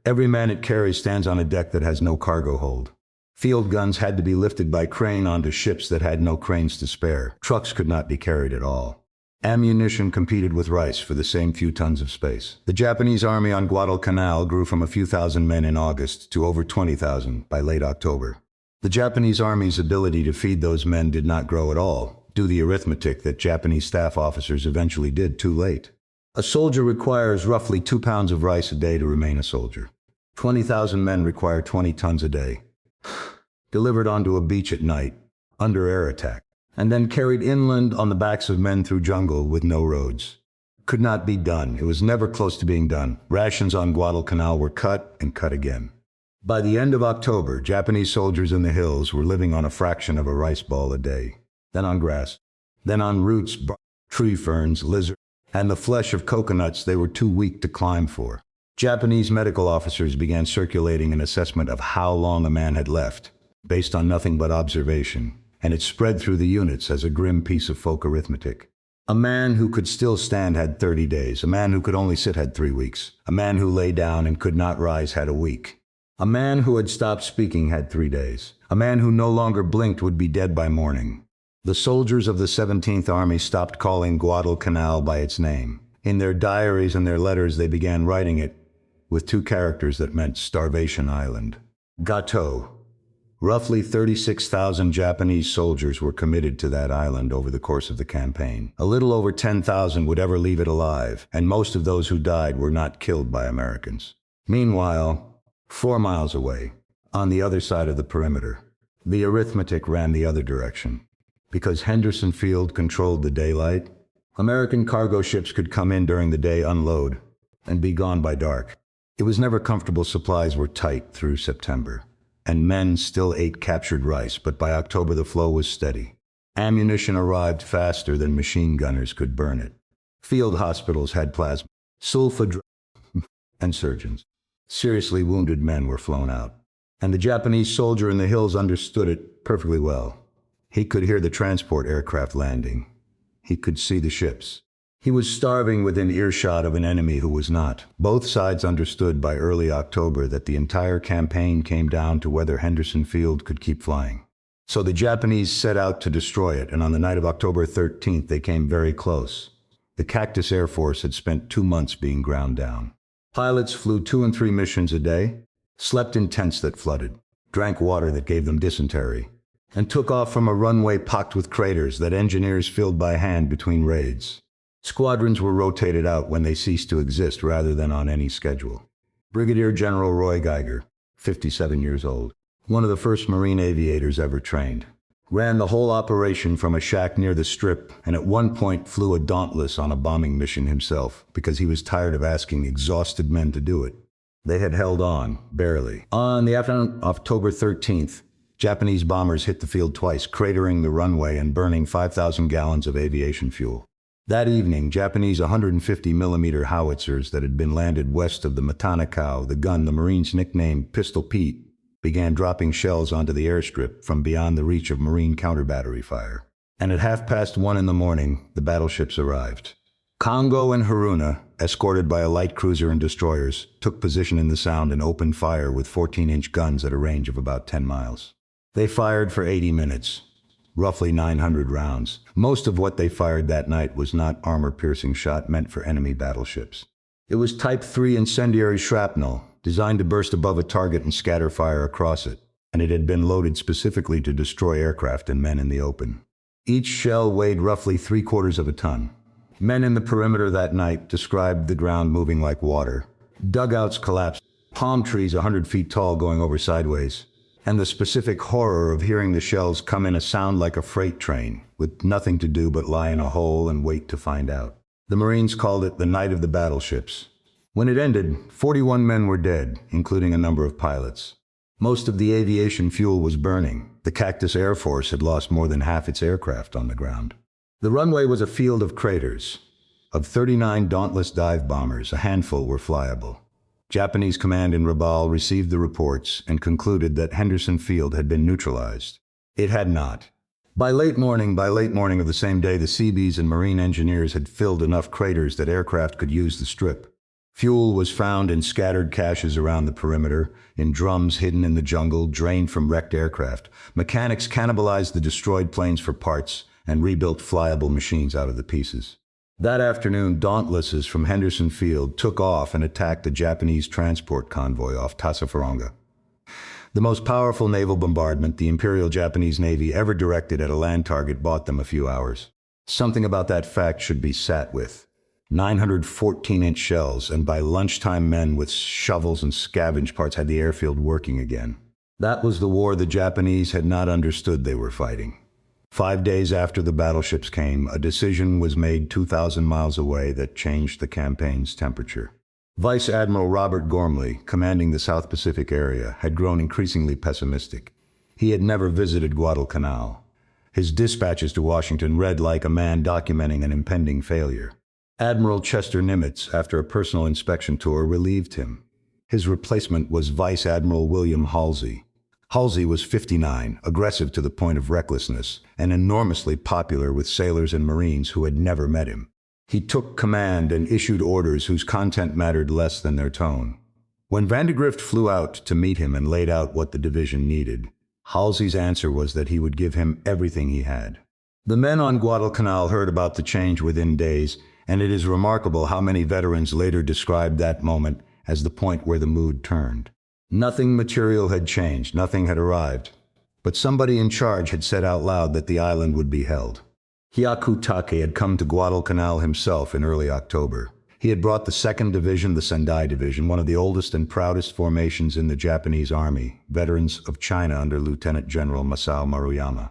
Every man it carries stands on a deck that has no cargo hold. Field guns had to be lifted by crane onto ships that had no cranes to spare. Trucks could not be carried at all. Ammunition competed with rice for the same few tons of space. The Japanese army on Guadalcanal grew from a few thousand men in August to over 20,000 by late October. The Japanese army's ability to feed those men did not grow at all. Do the arithmetic that Japanese staff officers eventually did too late. A soldier requires roughly 2 pounds of rice a day to remain a soldier. 20,000 men require 20 tons a day. Delivered onto a beach at night, under air attack, and then carried inland on the backs of men through jungle with no roads. Could not be done. It was never close to being done. Rations on Guadalcanal were cut and cut again. By the end of October, Japanese soldiers in the hills were living on a fraction of a rice ball a day. Then on grass, then on roots, tree ferns, lizards, and the flesh of coconuts they were too weak to climb for. Japanese medical officers began circulating an assessment of how long a man had left, based on nothing but observation, and it spread through the units as a grim piece of folk arithmetic. A man who could still stand had 30 days, a man who could only sit had 3 weeks, a man who lay down and could not rise had a week. A man who had stopped speaking had 3 days, a man who no longer blinked would be dead by morning. The soldiers of the 17th Army stopped calling Guadalcanal by its name. In their diaries and their letters they began writing it with 2 characters that meant Starvation Island. Gato. Roughly 36,000 Japanese soldiers were committed to that island over the course of the campaign. A little over 10,000 would ever leave it alive, and most of those who died were not killed by Americans. Meanwhile, 4 miles away, on the other side of the perimeter, the arithmetic ran the other direction. Because Henderson Field controlled the daylight, American cargo ships could come in during the day, unload, and be gone by dark. It was never comfortable. Supplies were tight through September, and men still ate captured rice, but by October the flow was steady. Ammunition arrived faster than machine gunners could burn it. Field hospitals had plasma, sulfa and surgeons. Seriously wounded men were flown out. And the Japanese soldier in the hills understood it perfectly well. He could hear the transport aircraft landing. He could see the ships. He was starving within earshot of an enemy who was not. Both sides understood by early October that the entire campaign came down to whether Henderson Field could keep flying. So the Japanese set out to destroy it, and on the night of October 13th, they came very close. The Cactus Air Force had spent 2 months being ground down. Pilots flew 2 and 3 missions a day, slept in tents that flooded, drank water that gave them dysentery, and took off from a runway pocked with craters that engineers filled by hand between raids. Squadrons were rotated out when they ceased to exist rather than on any schedule. Brigadier General Roy Geiger, 57 years old, one of the first Marine aviators ever trained, ran the whole operation from a shack near the Strip, and at one point flew a Dauntless on a bombing mission himself because he was tired of asking exhausted men to do it. They had held on, barely. On the afternoon of October 13th, Japanese bombers hit the field twice, cratering the runway and burning 5,000 gallons of aviation fuel. That evening, Japanese 150mm howitzers that had been landed west of the Matanakau, the gun the Marines nicknamed Pistol Pete, began dropping shells onto the airstrip from beyond the reach of Marine counter-battery fire. And at 1:30 in the morning, the battleships arrived. Kongo and Haruna, escorted by a light cruiser and destroyers, took position in the Sound and opened fire with 14-inch guns at a range of about 10 miles. They fired for 80 minutes, roughly 900 rounds. Most of what they fired that night was not armor-piercing shot meant for enemy battleships. It was Type 3 incendiary shrapnel, designed to burst above a target and scatter fire across it, and it had been loaded specifically to destroy aircraft and men in the open. Each shell weighed roughly 3/4 of a ton. Men in the perimeter that night described the ground moving like water. Dugouts collapsed, palm trees 100 feet tall going over sideways, and the specific horror of hearing the shells come in a sound like a freight train, with nothing to do but lie in a hole and wait to find out. The Marines called it the Night of the Battleships. When it ended, 41 men were dead, including a number of pilots. Most of the aviation fuel was burning. The Cactus Air Force had lost more than half its aircraft on the ground. The runway was a field of craters. Of 39 Dauntless dive bombers, a handful were flyable. Japanese command in Rabaul received the reports and concluded that Henderson Field had been neutralized. It had not. By late morning of the same day, the Seabees and Marine engineers had filled enough craters that aircraft could use the strip. Fuel was found in scattered caches around the perimeter, in drums hidden in the jungle, drained from wrecked aircraft. Mechanics cannibalized the destroyed planes for parts and rebuilt flyable machines out of the pieces. That afternoon, Dauntlesses from Henderson Field took off and attacked a Japanese transport convoy off Tassafaronga. The most powerful naval bombardment the Imperial Japanese Navy ever directed at a land target bought them a few hours. Something about that fact should be sat with. 914-inch shells, and by lunchtime men with shovels and scavenge parts had the airfield working again. That was the war the Japanese had not understood they were fighting. 5 days after the battleships came, a decision was made 2,000 miles away that changed the campaign's temperature. Vice Admiral Robert Gormley, commanding the South Pacific area, had grown increasingly pessimistic. He had never visited Guadalcanal. His dispatches to Washington read like a man documenting an impending failure. Admiral Chester Nimitz, after a personal inspection tour, relieved him. His replacement was Vice Admiral William Halsey. Halsey was 59, aggressive to the point of recklessness, and enormously popular with sailors and Marines who had never met him. He took command and issued orders whose content mattered less than their tone. When Vandegrift flew out to meet him and laid out what the division needed, Halsey's answer was that he would give him everything he had. The men on Guadalcanal heard about the change within days, and it is remarkable how many veterans later described that moment as the point where the mood turned. Nothing material had changed, nothing had arrived, but somebody in charge had said out loud that the island would be held. Hyaku Take had come to Guadalcanal himself in early October. He had brought the 2nd Division, the Sendai Division, one of the oldest and proudest formations in the Japanese Army, veterans of China under Lieutenant General Masao Maruyama.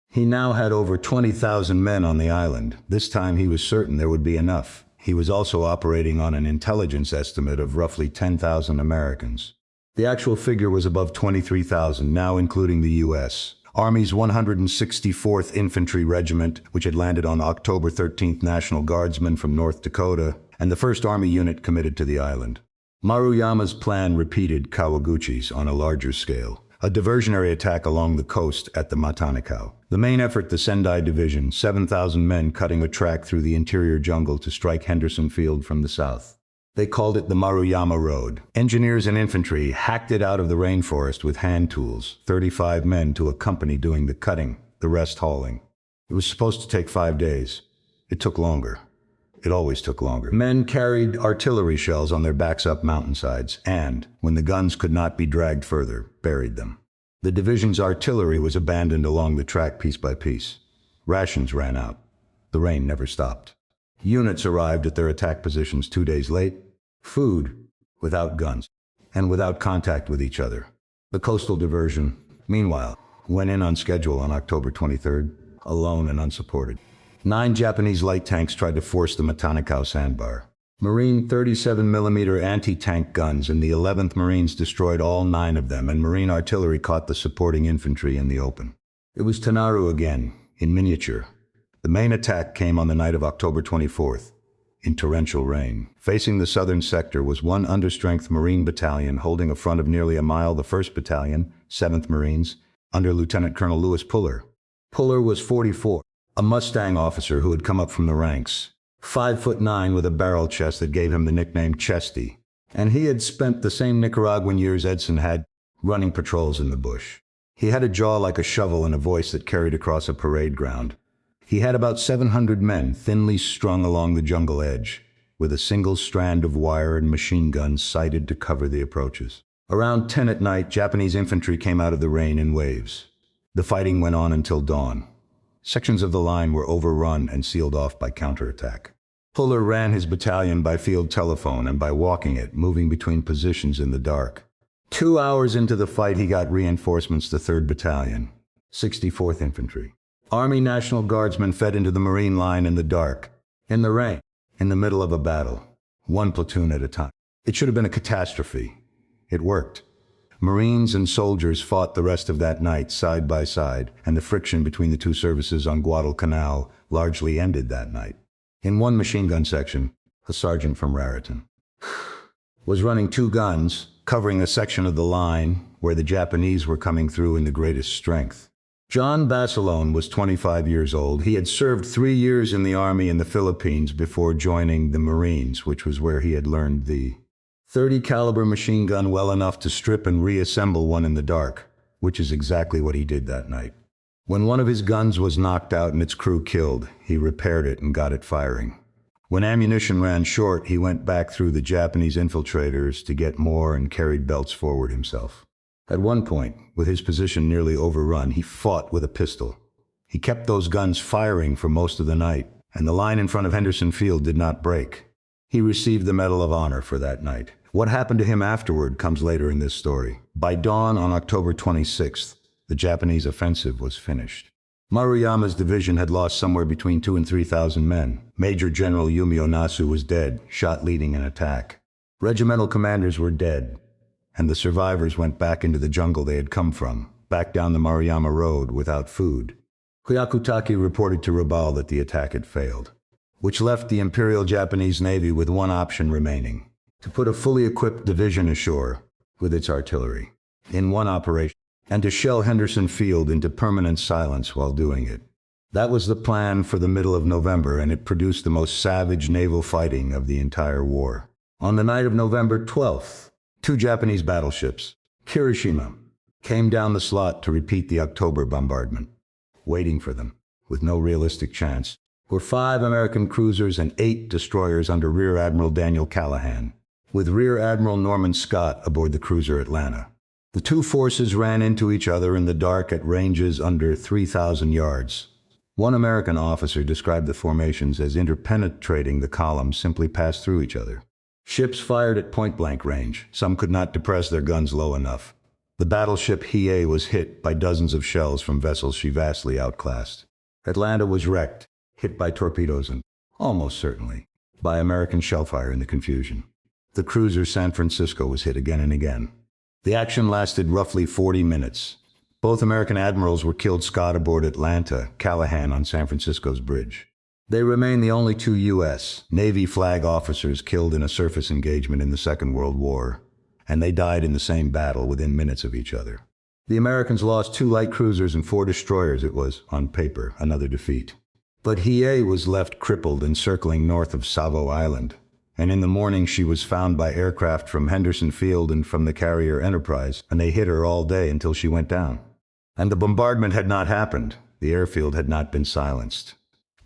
He now had over 20,000 men on the island. This time he was certain there would be enough. He was also operating on an intelligence estimate of roughly 10,000 Americans. The actual figure was above 23,000, now including the U.S. Army's 164th Infantry Regiment, which had landed on October 13th, National Guardsmen from North Dakota, and the 1st Army unit committed to the island. Maruyama's plan repeated Kawaguchi's on a larger scale, a diversionary attack along the coast at the Matanikau. The main effort, the Sendai Division, 7,000 men cutting a track through the interior jungle to strike Henderson Field from the south. They called it the Maruyama Road. Engineers and infantry hacked it out of the rainforest with hand tools, 35 men to a company doing the cutting, the rest hauling. It was supposed to take 5 days. It took longer. It always took longer. Men carried artillery shells on their backs up mountainsides and, when the guns could not be dragged further, buried them. The division's artillery was abandoned along the track piece by piece. Rations ran out. The rain never stopped. Units arrived at their attack positions 2 days late. Food, without guns, and without contact with each other. The coastal diversion, meanwhile, went in on schedule on October 23rd, alone and unsupported. 9 Japanese light tanks tried to force the Matanikau sandbar. Marine 37mm anti-tank guns and the 11th Marines destroyed all 9 of them, and Marine artillery caught the supporting infantry in the open. It was Tenaru again, in miniature. The main attack came on the night of October 24th, in torrential rain. Facing the southern sector was one understrength Marine battalion holding a front of nearly a mile, the 1st Battalion, 7th Marines, under Lieutenant Colonel Louis Puller. Puller was 44, a Mustang officer who had come up from the ranks, 5'9" with a barrel chest that gave him the nickname Chesty, and he had spent the same Nicaraguan years Edson had, running patrols in the bush. He had a jaw like a shovel and a voice that carried across a parade ground. He had about 700 men thinly strung along the jungle edge, with a single strand of wire and machine guns sighted to cover the approaches. Around 10 at night, Japanese infantry came out of the rain in waves. The fighting went on until dawn. Sections of the line were overrun and sealed off by counterattack. Puller ran his battalion by field telephone and by walking it, moving between positions in the dark. 2 hours into the fight, he got reinforcements to 3rd Battalion, 64th Infantry. Army National Guardsmen fed into the Marine line in the dark, in the rain, in the middle of a battle, 1 platoon at a time. It should have been a catastrophe. It worked. Marines and soldiers fought the rest of that night side by side, and the friction between the 2 services on Guadalcanal largely ended that night. In one machine gun section, a sergeant from Raritan. was running two guns, covering a section of the line where the Japanese were coming through in the greatest strength. John Basilone was 25 years old. He had served 3 years in the army in the Philippines before joining the Marines, which was where he had learned the .30 caliber machine gun well enough to strip and reassemble one in the dark, which is exactly what he did that night. When one of his guns was knocked out and its crew killed, he repaired it and got it firing. When ammunition ran short, he went back through the Japanese infiltrators to get more and carried belts forward himself. At one point, with his position nearly overrun, he fought with a pistol. He kept those guns firing for most of the night, and the line in front of Henderson Field did not break. He received the Medal of Honor for that night. What happened to him afterward comes later in this story. By dawn on October 26th, the Japanese offensive was finished. Maruyama's division had lost somewhere between 2,000 and 3,000 men. Major General Yumio Nasu was dead, shot leading an attack. Regimental commanders were dead, and the survivors went back into the jungle they had come from, back down the Maruyama Road without food. Hyakutake reported to Rabaul that the attack had failed, which left the Imperial Japanese Navy with one option remaining: to put a fully equipped division ashore with its artillery in one operation, and to shell Henderson Field into permanent silence while doing it. That was the plan for the middle of November, and it produced the most savage naval fighting of the entire war. On the night of November 12th, 2 Japanese battleships, Kirishima, came down the slot to repeat the October bombardment. Waiting for them, with no realistic chance, were 5 American cruisers and 8 destroyers under Rear Admiral Daniel Callahan, with Rear Admiral Norman Scott aboard the cruiser Atlanta. The two forces ran into each other in the dark at ranges under 3,000 yards. One American officer described the formations as interpenetrating the columns simply passed through each other. Ships fired at point-blank range. Some could not depress their guns low enough. The battleship Hiei was hit by dozens of shells from vessels she vastly outclassed. Atlanta was wrecked, hit by torpedoes and, almost certainly, by American shellfire in the confusion. The cruiser San Francisco was hit again and again. The action lasted roughly 40 minutes. Both American admirals were killed. Scott aboard Atlanta, Callahan on San Francisco's bridge. They remain the only 2 U.S. Navy flag officers killed in a surface engagement in the Second World War, and they died in the same battle within minutes of each other. The Americans lost 2 light cruisers and 4 destroyers. It was, on paper, another defeat. But Hiei was left crippled and circling north of Savo Island, and in the morning she was found by aircraft from Henderson Field and from the carrier Enterprise, and they hit her all day until she went down. And the bombardment had not happened. The airfield had not been silenced.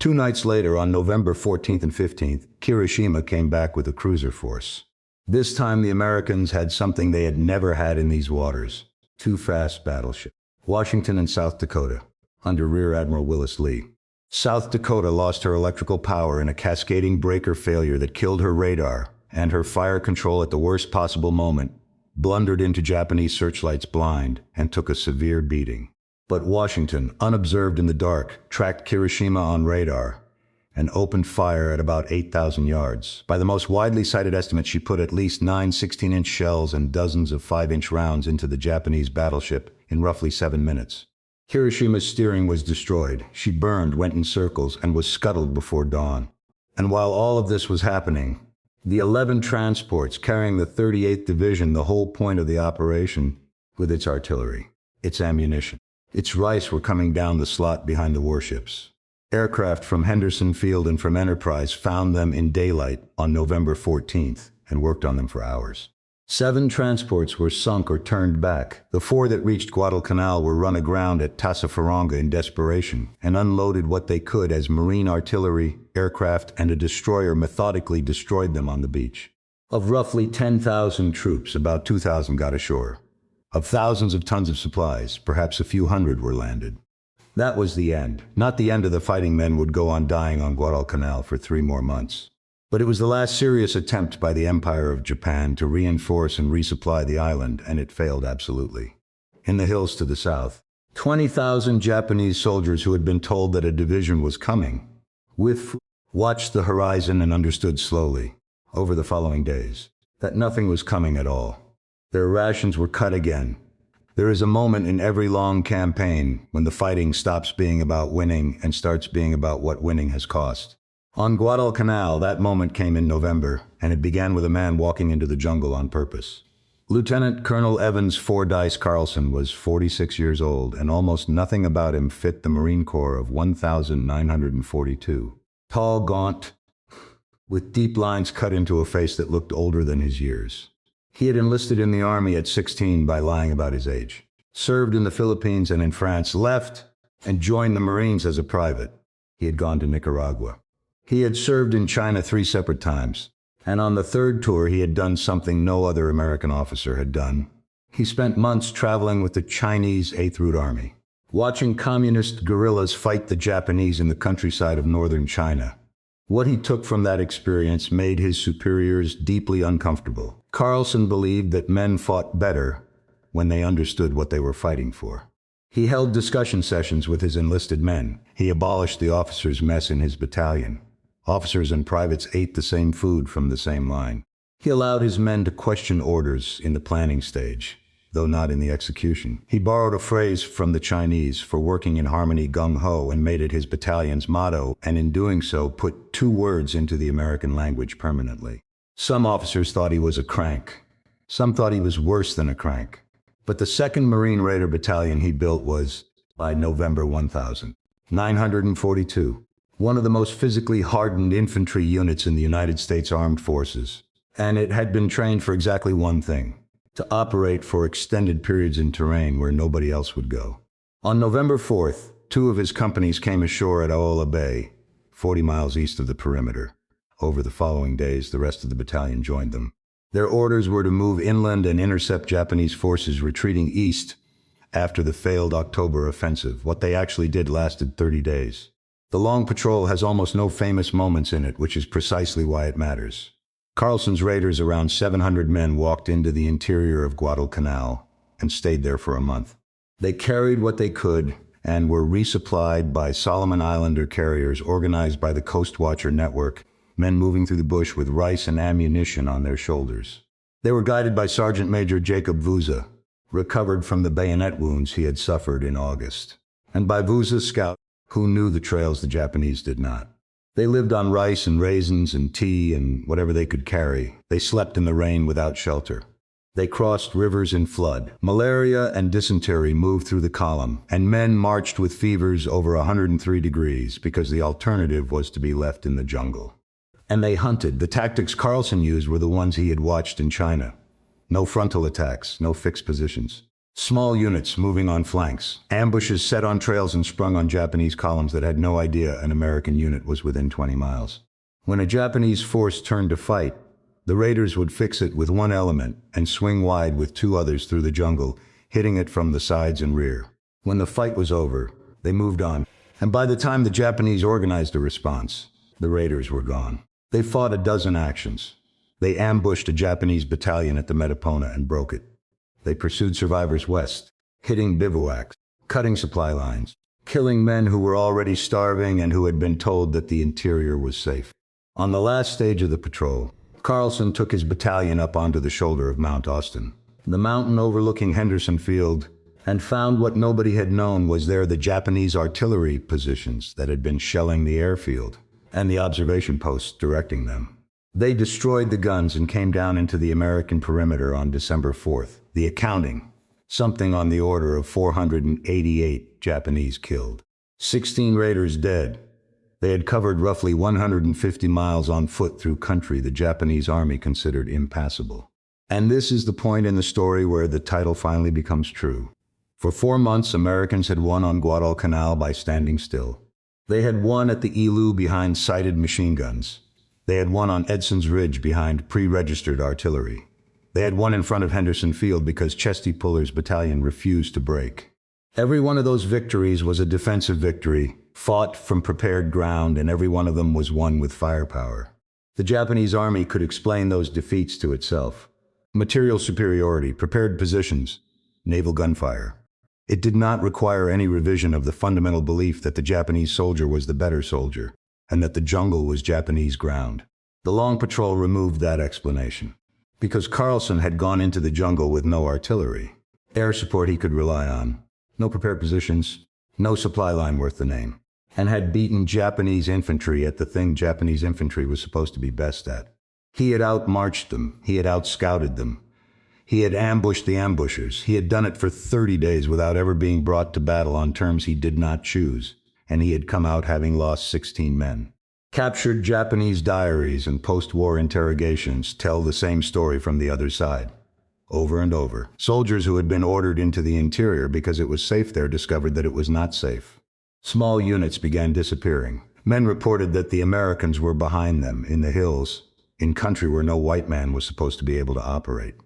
2 nights later, on November 14th and 15th, Kirishima came back with a cruiser force. This time the Americans had something they had never had in these waters: 2 fast battleships, Washington and South Dakota, under Rear Admiral Willis Lee. South Dakota lost her electrical power in a cascading breaker failure that killed her radar, and her fire control at the worst possible moment blundered into Japanese searchlights blind and took a severe beating. But Washington, unobserved in the dark, tracked Kirishima on radar and opened fire at about 8,000 yards. By the most widely cited estimate, she put at least 9 16-inch shells and dozens of 5-inch rounds into the Japanese battleship in roughly 7 minutes. Kirishima's steering was destroyed. She burned, went in circles, and was scuttled before dawn. And while all of this was happening, the 11 transports carrying the 38th Division, the whole point of the operation, with its artillery, its ammunition, its rice, were coming down the slot behind the warships. Aircraft from Henderson Field and from Enterprise found them in daylight on November 14th and worked on them for hours. 7 transports were sunk or turned back. The 4 that reached Guadalcanal were run aground at Tassafaronga in desperation and unloaded what they could as marine artillery, aircraft, and a destroyer methodically destroyed them on the beach. Of roughly 10,000 troops, about 2,000 got ashore. Of thousands of tons of supplies, perhaps a few hundred were landed. That was the end. Not the end of the fighting men would go on dying on Guadalcanal for 3 more months. But it was the last serious attempt by the Empire of Japan to reinforce and resupply the island, and it failed absolutely. In the hills to the south, 20,000 Japanese soldiers who had been told that a division was coming, watched the horizon and understood slowly, over the following days, that nothing was coming at all. Their rations were cut again. There is a moment in every long campaign when the fighting stops being about winning and starts being about what winning has cost. On Guadalcanal, that moment came in November, and it began with a man walking into the jungle on purpose. Lieutenant Colonel Evans Fordyce Carlson was 46 years old, and almost nothing about him fit the Marine Corps of 1942. Tall, gaunt, with deep lines cut into a face that looked older than his years. He had enlisted in the army at 16 by lying about his age, served in the Philippines and in France, left, and joined the Marines as a private. He had gone to Nicaragua. He had served in China 3 separate times, and on the 3rd tour he had done something no other American officer had done. He spent months traveling with the Chinese 8th Route Army, watching communist guerrillas fight the Japanese in the countryside of northern China. What he took from that experience made his superiors deeply uncomfortable. Carlson believed that men fought better when they understood what they were fighting for. He held discussion sessions with his enlisted men. He abolished the officers' mess in his battalion. Officers and privates ate the same food from the same line. He allowed his men to question orders in the planning stage, though not in the execution. He borrowed a phrase from the Chinese for working in harmony, gung-ho, and made it his battalion's motto, and in doing so put 2 words into the American language permanently. Some officers thought he was a crank. Some thought he was worse than a crank. But the 2nd Marine Raider Battalion he built was, by November 1942, one of the most physically hardened infantry units in the United States Armed Forces. And it had been trained for exactly one thing: to operate for extended periods in terrain where nobody else would go. On November 4th, 2 of his companies came ashore at Aola Bay, 40 miles east of the perimeter. Over the following days, the rest of the battalion joined them. Their orders were to move inland and intercept Japanese forces retreating east after the failed October offensive. What they actually did lasted 30 days. The long patrol has almost no famous moments in it, which is precisely why it matters. Carlson's raiders, around 700 men, walked into the interior of Guadalcanal and stayed there for a month. They carried what they could and were resupplied by Solomon Islander carriers organized by the Coast Watcher Network, men moving through the bush with rice and ammunition on their shoulders. They were guided by Sergeant Major Jacob Vuza, recovered from the bayonet wounds he had suffered in August, and by Vuza's scout, who knew the trails the Japanese did not. They lived on rice and raisins and tea and whatever they could carry. They slept in the rain without shelter. They crossed rivers in flood. Malaria and dysentery moved through the column, and men marched with fevers over 103 degrees because the alternative was to be left in the jungle. And they hunted. The tactics Carlson used were the ones he had watched in China. No frontal attacks, no fixed positions. Small units moving on flanks, ambushes set on trails and sprung on Japanese columns that had no idea an American unit was within 20 miles. When a Japanese force turned to fight, the raiders would fix it with one element and swing wide with 2 others through the jungle, hitting it from the sides and rear. When the fight was over, they moved on, and by the time the Japanese organized a response, the raiders were gone. They fought a dozen actions. They ambushed a Japanese battalion at the Metapona and broke it. They pursued survivors west, hitting bivouacs, cutting supply lines, killing men who were already starving and who had been told that the interior was safe. On the last stage of the patrol, Carlson took his battalion up onto the shoulder of Mount Austin, the mountain overlooking Henderson Field, and found what nobody had known was there: the Japanese artillery positions that had been shelling the airfield, and the observation posts directing them. They destroyed the guns and came down into the American perimeter on December 4th. The accounting, something on the order of 488 Japanese killed, 16 raiders dead. They had covered roughly 150 miles on foot through country the Japanese army considered impassable. And this is the point in the story where the title finally becomes true. For 4 months, Americans had won on Guadalcanal by standing still. They had won at the Ilu behind sighted machine guns. They had won on Edson's Ridge behind pre-registered artillery. They had won in front of Henderson Field because Chesty Puller's battalion refused to break. Every one of those victories was a defensive victory, fought from prepared ground, and every one of them was won with firepower. The Japanese army could explain those defeats to itself. Material superiority, prepared positions, naval gunfire. It did not require any revision of the fundamental belief that the Japanese soldier was the better soldier, and that the jungle was Japanese ground. The long patrol removed that explanation, because Carlson had gone into the jungle with no artillery, air support he could rely on, no prepared positions, no supply line worth the name. and had beaten Japanese infantry at the thing Japanese infantry was supposed to be best at. He had outmarched them. He had outscouted them. He had ambushed the ambushers. He had done it for 30 days without ever being brought to battle on terms he did not choose, and he had come out having lost 16 men. Captured Japanese diaries and post-war interrogations tell the same story from the other side. Over and over, soldiers who had been ordered into the interior because it was safe there discovered that it was not safe. Small units began disappearing. Men reported that the Americans were behind them, in the hills, in country where no white man was supposed to be able to operate.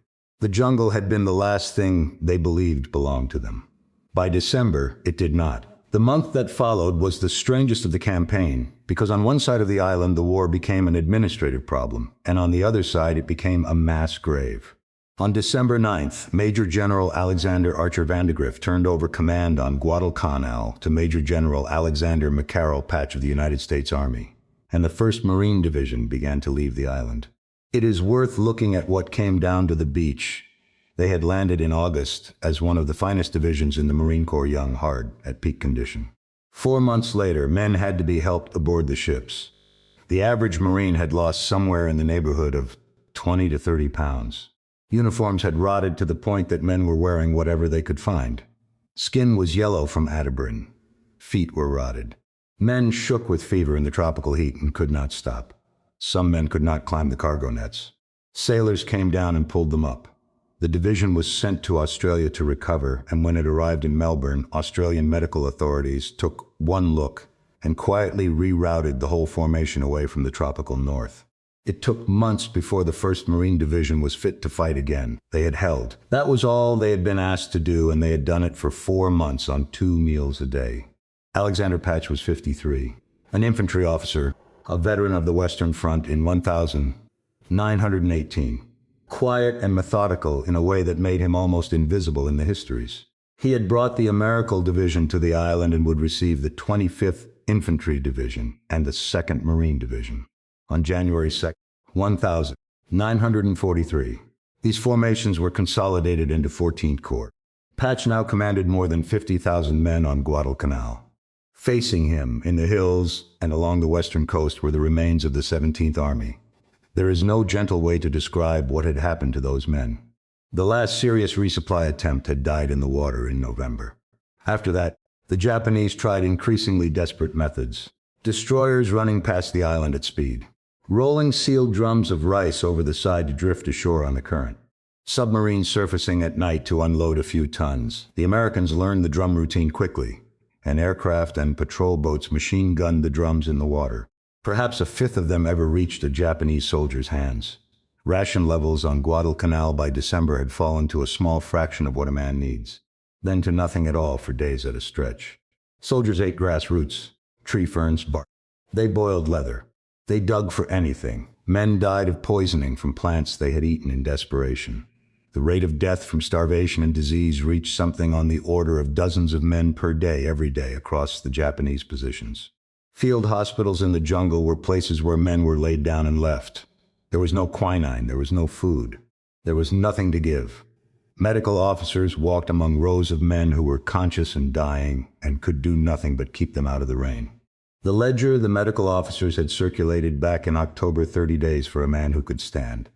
The jungle had been the last thing they believed belonged to them. By December, it did not. The month that followed was the strangest of the campaign, because on one side of the island the war became an administrative problem, and on the other side it became a mass grave. On December 9th, Major General Alexander Archer Vandegrift turned over command on Guadalcanal to Major General Alexander McCarroll Patch of the United States Army, and the 1st Marine Division began to leave the island. It is worth looking at what came down to the beach. They had landed in August as one of the finest divisions in the Marine Corps, young, hard, at peak condition. 4 months later, men had to be helped aboard the ships. The average Marine had lost somewhere in the neighborhood of 20 to 30 pounds. Uniforms had rotted to the point that men were wearing whatever they could find. Skin was yellow from atabrine. Feet were rotted. Men shook with fever in the tropical heat and could not stop. Some men could not climb the cargo nets. Sailors came down and pulled them up. The division was sent to Australia to recover, and when it arrived in Melbourne, Australian medical authorities took one look and quietly rerouted the whole formation away from the tropical north. It took months before the 1st Marine Division was fit to fight again. They had held. That was all they had been asked to do, and they had done it for 4 months on 2 meals a day. Alexander Patch was 53, an infantry officer, a veteran of the Western Front in 1918. Quiet and methodical in a way that made him almost invisible in the histories. He had brought the American Division to the island and would receive the 25th Infantry Division and the 2nd Marine Division. On January 2, 1943, these formations were consolidated into 14th Corps. Patch now commanded more than 50,000 men on Guadalcanal. Facing him, in the hills and along the western coast, were the remains of the 17th Army. There is no gentle way to describe what had happened to those men. The last serious resupply attempt had died in the water in November. After that, the Japanese tried increasingly desperate methods. Destroyers running past the island at speed. Rolling sealed drums of rice over the side to drift ashore on the current. Submarines surfacing at night to unload a few tons. The Americans learned the drum routine quickly, and aircraft and patrol boats machine-gunned the drums in the water. Perhaps a fifth of them ever reached a Japanese soldier's hands. Ration levels on Guadalcanal by December had fallen to a small fraction of what a man needs, then to nothing at all for days at a stretch. Soldiers ate grass roots, tree ferns, bark. They boiled leather. They dug for anything. Men died of poisoning from plants they had eaten in desperation. The rate of death from starvation and disease reached something on the order of dozens of men per day every day across the Japanese positions. Field hospitals in the jungle were places where men were laid down and left. There was no quinine, there was no food. There was nothing to give. Medical officers walked among rows of men who were conscious and dying and could do nothing but keep them out of the rain. The ledger the medical officers had circulated back in October: 30 days for a man who could stand.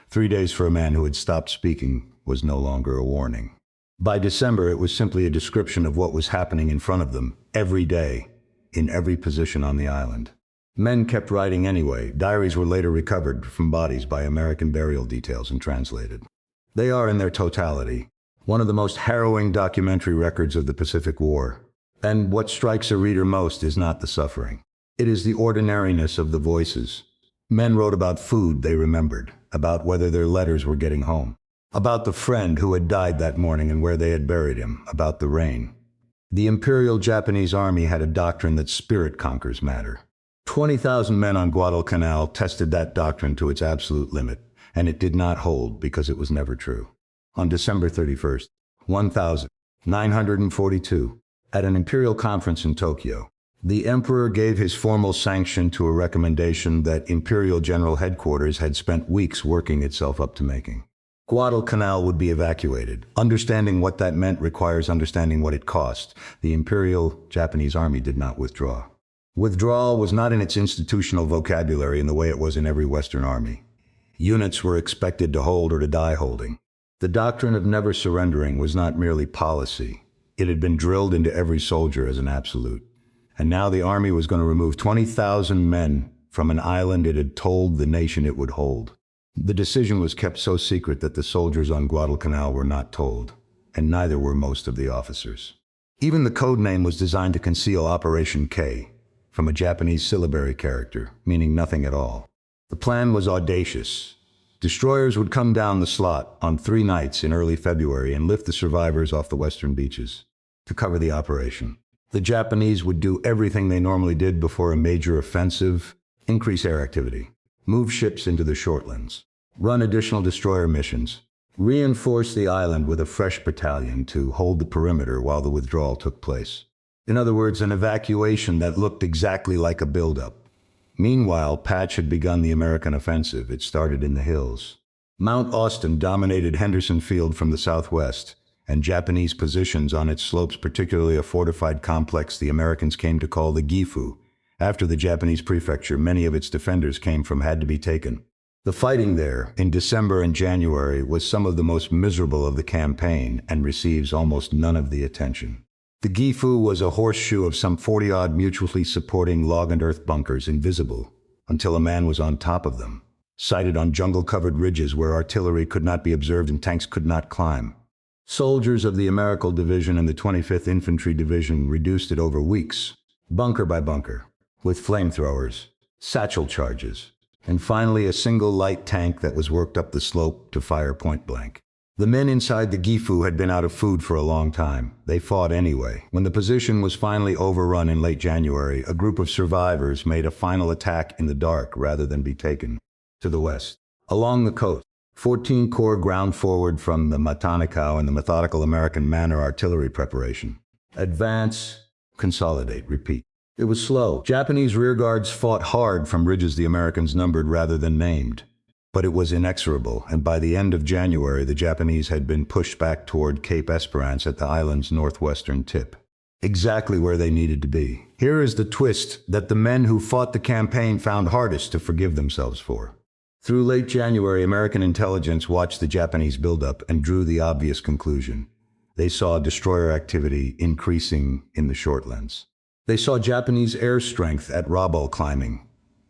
3 days for a man who had stopped speaking was no longer a warning. By December, it was simply a description of what was happening in front of them, every day, in every position on the island. Men kept writing anyway. Diaries were later recovered from bodies by American burial details and translated. They are, in their totality, one of the most harrowing documentary records of the Pacific War. And what strikes a reader most is not the suffering. It is the ordinariness of the voices. Men wrote about food they remembered, about whether their letters were getting home, about the friend who had died that morning and where they had buried him, about the rain. The Imperial Japanese Army had a doctrine that spirit conquers matter. 20,000 men on Guadalcanal tested that doctrine to its absolute limit, and it did not hold because it was never true. On December 31st, 1942, at an imperial conference in Tokyo, the emperor gave his formal sanction to a recommendation that Imperial General Headquarters had spent weeks working itself up to making. Guadalcanal would be evacuated. Understanding what that meant requires understanding what it cost. The Imperial Japanese Army did not withdraw. Withdrawal was not in its institutional vocabulary in the way it was in every Western army. Units were expected to hold or to die holding. The doctrine of never surrendering was not merely policy. It had been drilled into every soldier as an absolute. And now the army was going to remove 20,000 men from an island it had told the nation it would hold. The decision was kept so secret that the soldiers on Guadalcanal were not told, and neither were most of the officers. Even the code name was designed to conceal Operation K from a Japanese syllabary character, meaning nothing at all. The plan was audacious. Destroyers would come down the slot on 3 nights in early February and lift the survivors off the western beaches to cover the operation. The Japanese would do everything they normally did before a major offensive: increase air activity, move ships into the shortlands, run additional destroyer missions, reinforce the island with a fresh battalion to hold the perimeter while the withdrawal took place. In other words, an evacuation that looked exactly like a buildup. Meanwhile, Patch had begun the American offensive. It started in the hills. Mount Austin dominated Henderson Field from the southwest, and Japanese positions on its slopes, particularly a fortified complex the Americans came to call the Gifu. After the Japanese prefecture, many of its defenders came from had to be taken. The fighting there, in December and January, was some of the most miserable of the campaign and receives almost none of the attention. The Gifu was a horseshoe of some 40-odd mutually supporting log and earth bunkers, invisible until a man was on top of them, sighted on jungle-covered ridges where artillery could not be observed and tanks could not climb. Soldiers of the American Division and the 25th Infantry Division reduced it over weeks, bunker by bunker, with flamethrowers, satchel charges, and finally a single light tank that was worked up the slope to fire point blank. The men inside the Gifu had been out of food for a long time. They fought anyway. When the position was finally overrun in late January, a group of survivors made a final attack in the dark rather than be taken to the west. Along the coast, 14 Corps ground forward from the Matanikau in the methodical American manner artillery preparation. Advance, consolidate, repeat. It was slow. Japanese rearguards fought hard from ridges the Americans numbered rather than named. But it was inexorable, and by the end of January, the Japanese had been pushed back toward Cape Esperance at the island's northwestern tip, exactly where they needed to be. Here is the twist that the men who fought the campaign found hardest to forgive themselves for. Through late January, American intelligence watched the Japanese buildup and drew the obvious conclusion. They saw destroyer activity increasing in the shortlands. They saw Japanese air strength at Rabaul climbing.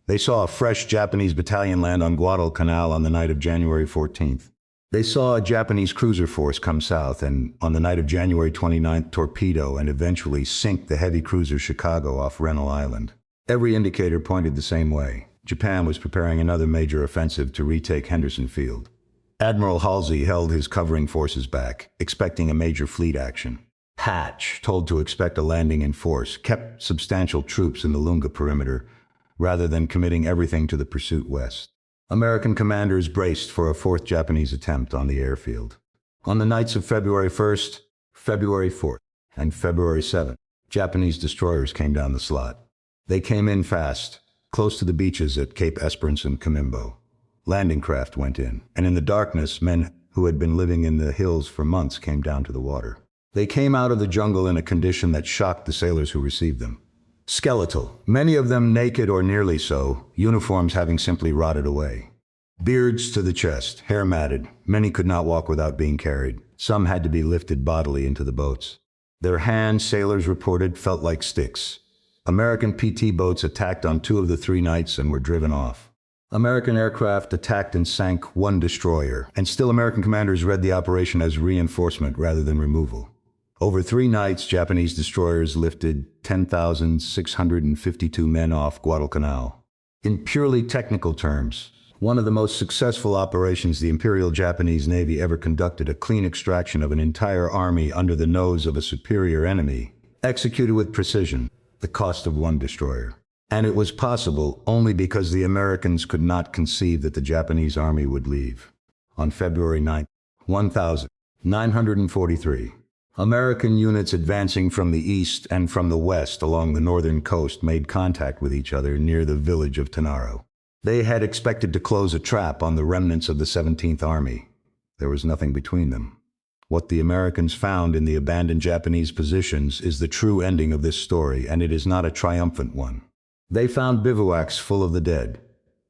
They saw a fresh Japanese battalion land on Guadalcanal on the night of January 14th. They saw a Japanese cruiser force come south and, on the night of January 29th, torpedo and eventually sink the heavy cruiser Chicago off Rennell Island. Every indicator pointed the same way. Japan was preparing another major offensive to retake Henderson Field. Admiral Halsey held his covering forces back, expecting a major fleet action. Hatch, told to expect a landing in force, kept substantial troops in the Lunga perimeter, rather than committing everything to the pursuit west. American commanders braced for a 4th Japanese attempt on the airfield. On the nights of February 1st, February 4th, and February 7th, Japanese destroyers came down the slot. They came in fast, close to the beaches at Cape Esperance and Camimbo. Landing craft went in, and in the darkness, men who had been living in the hills for months came down to the water. They came out of the jungle in a condition that shocked the sailors who received them. Skeletal, many of them naked or nearly so, uniforms having simply rotted away. Beards to the chest, hair matted, many could not walk without being carried. Some had to be lifted bodily into the boats. Their hands, sailors reported, felt like sticks. American PT boats attacked on 2 of the 3 nights and were driven off. American aircraft attacked and sank 1 destroyer, and still American commanders read the operation as reinforcement rather than removal. Over 3 nights, Japanese destroyers lifted 10,652 men off Guadalcanal. In purely technical terms, one of the most successful operations the Imperial Japanese Navy ever conducted, a clean extraction of an entire army under the nose of a superior enemy, executed with precision, the cost of 1 destroyer. And it was possible only because the Americans could not conceive that the Japanese army would leave. On February 9, 1943, American units advancing from the east and from the west along the northern coast made contact with each other near the village of Tenaru. They had expected to close a trap on the remnants of the 17th Army. There was nothing between them. What the Americans found in the abandoned Japanese positions is the true ending of this story, and it is not a triumphant one. They found bivouacs full of the dead,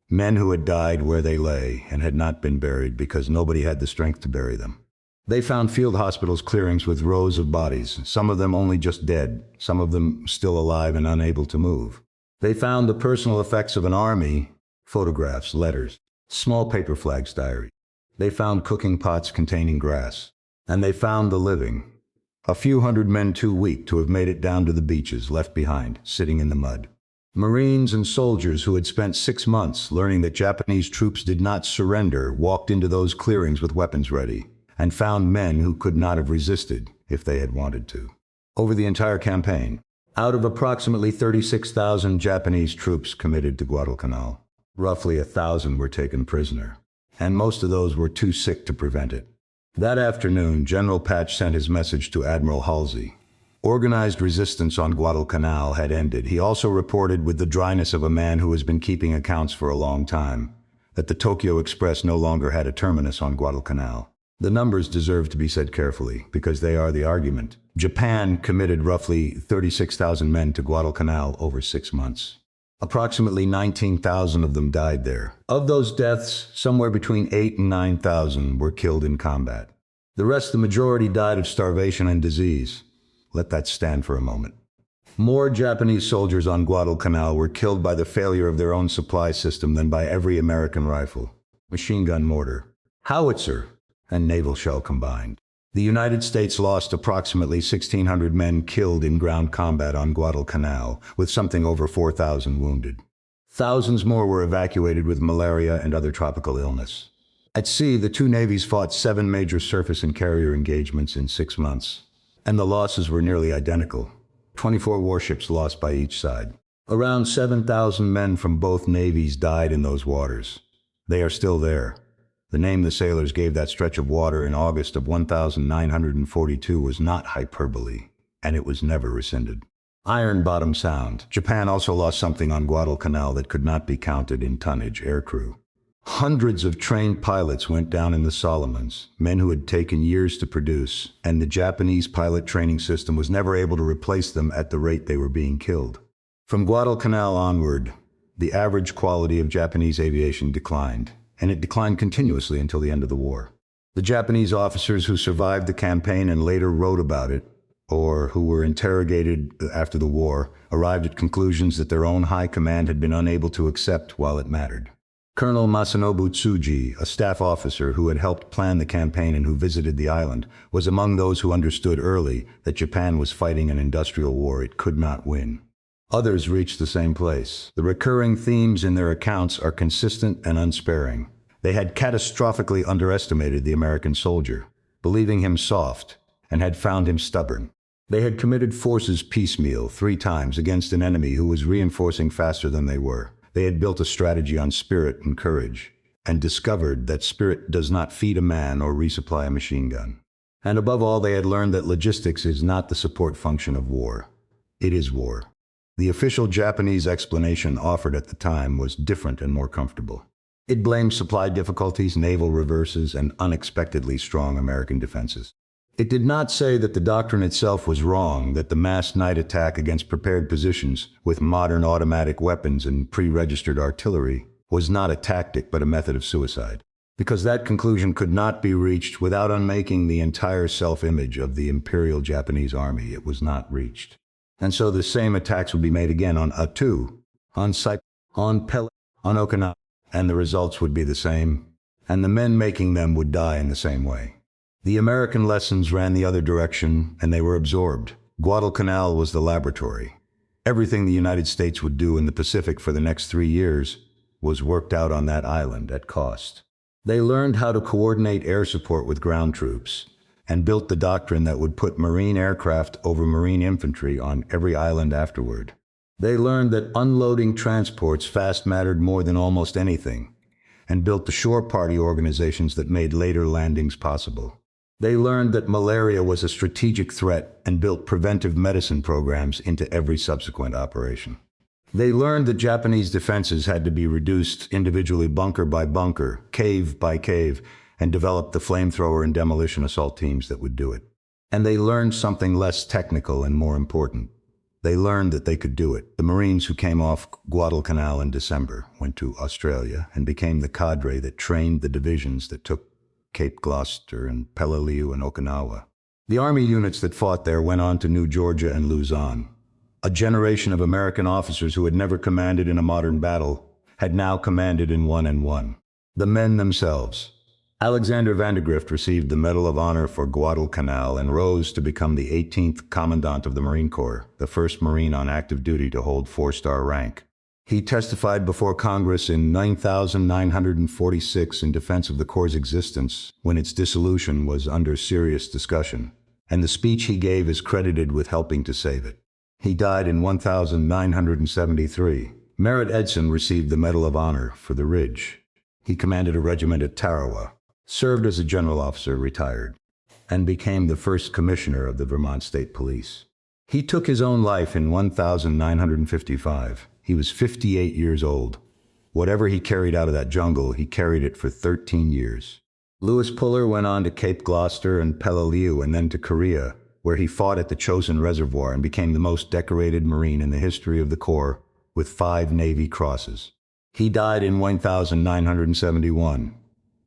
men who had died where they lay and had not been buried because nobody had the strength to bury them. They found field hospitals clearings with rows of bodies, some of them only just dead, some of them still alive and unable to move. They found the personal effects of an army, photographs, letters, small paper flags, diaries. They found cooking pots containing grass. And they found the living. A few hundred men too weak to have made it down to the beaches, left behind, sitting in the mud. Marines and soldiers who had spent 6 months learning that Japanese troops did not surrender walked into those clearings with weapons ready, and found men who could not have resisted if they had wanted to. Over the entire campaign, out of approximately 36,000 Japanese troops committed to Guadalcanal, roughly 1,000 were taken prisoner, and most of those were too sick to prevent it. That afternoon, General Patch sent his message to Admiral Halsey. Organized resistance on Guadalcanal had ended. He also reported, with the dryness of a man who has been keeping accounts for a long time, that the Tokyo Express no longer had a terminus on Guadalcanal. The numbers deserve to be said carefully, because they are the argument. Japan committed roughly 36,000 men to Guadalcanal over 6 months. Approximately 19,000 of them died there. Of those deaths, somewhere between 8,000 and 9,000 were killed in combat. The rest, the majority, died of starvation and disease. Let that stand for a moment. More Japanese soldiers on Guadalcanal were killed by the failure of their own supply system than by every American rifle, machine gun, mortar, howitzer, and naval shell combined. The United States lost approximately 1,600 men killed in ground combat on Guadalcanal, with something over 4,000 wounded. Thousands more were evacuated with malaria and other tropical illness. At sea, the two navies fought 7 major surface and carrier engagements in 6 months, and the losses were nearly identical. 24 warships lost by each side. Around 7,000 men from both navies died in those waters. They are still there. The name the sailors gave that stretch of water in August of 1942 was not hyperbole, and it was never rescinded. Iron Bottom Sound. Japan also lost something on Guadalcanal that could not be counted in tonnage: aircrew. Hundreds of trained pilots went down in the Solomons, men who had taken years to produce, and the Japanese pilot training system was never able to replace them at the rate they were being killed. From Guadalcanal onward, the average quality of Japanese aviation declined, and it declined continuously until the end of the war. The Japanese officers who survived the campaign and later wrote about it, or who were interrogated after the war, arrived at conclusions that their own high command had been unable to accept while it mattered. Colonel Masanobu Tsuji, a staff officer who had helped plan the campaign and who visited the island, was among those who understood early that Japan was fighting an industrial war it could not win. Others reached the same place. The recurring themes in their accounts are consistent and unsparing. They had catastrophically underestimated the American soldier, believing him soft, and had found him stubborn. They had committed forces piecemeal 3 times against an enemy who was reinforcing faster than they were. They had built a strategy on spirit and courage, and discovered that spirit does not feed a man or resupply a machine gun. And above all, they had learned that logistics is not the support function of war. It is war. The official Japanese explanation offered at the time was different and more comfortable. It blamed supply difficulties, naval reverses, and unexpectedly strong American defenses. It did not say that the doctrine itself was wrong, that the mass night attack against prepared positions with modern automatic weapons and pre-registered artillery was not a tactic but a method of suicide. Because that conclusion could not be reached without unmaking the entire self-image of the Imperial Japanese Army. It was not reached. And so the same attacks would be made again on Attu, on Saipan, on Pele, on Okinawa, and the results would be the same, and the men making them would die in the same way. The American lessons ran the other direction, and they were absorbed. Guadalcanal was the laboratory. Everything the United States would do in the Pacific for the next 3 years was worked out on that island at cost. They learned how to coordinate air support with ground troops, and built the doctrine that would put Marine aircraft over Marine infantry on every island afterward. They learned that unloading transports fast mattered more than almost anything, and built the shore party organizations that made later landings possible. They learned that malaria was a strategic threat and built preventive medicine programs into every subsequent operation. They learned that Japanese defenses had to be reduced individually, bunker by bunker, cave by cave, and developed the flamethrower and demolition assault teams that would do it. And they learned something less technical and more important. They learned that they could do it. The Marines who came off Guadalcanal in December went to Australia and became the cadre that trained the divisions that took Cape Gloucester and Peleliu and Okinawa. The Army units that fought there went on to New Georgia and Luzon. A generation of American officers who had never commanded in a modern battle had now commanded in one and won. The men themselves. Alexander Vandergrift received the Medal of Honor for Guadalcanal and rose to become the 18th Commandant of the Marine Corps, the first Marine on active duty to hold 4-star rank. He testified before Congress in 9946 in defense of the Corps' existence when its dissolution was under serious discussion, and the speech he gave is credited with helping to save it. He died in 1973. Merritt Edson received the Medal of Honor for the Ridge. He commanded a regiment at Tarawa, served as a general officer, retired, and became the first commissioner of the Vermont State Police. He took his own life in 1955. He was 58 years old. Whatever he carried out of that jungle, he carried it for 13 years. Lewis Puller went on to Cape Gloucester and Peleliu and then to Korea, where he fought at the Chosin Reservoir and became the most decorated Marine in the history of the Corps, with 5 Navy Crosses. He died in 1971.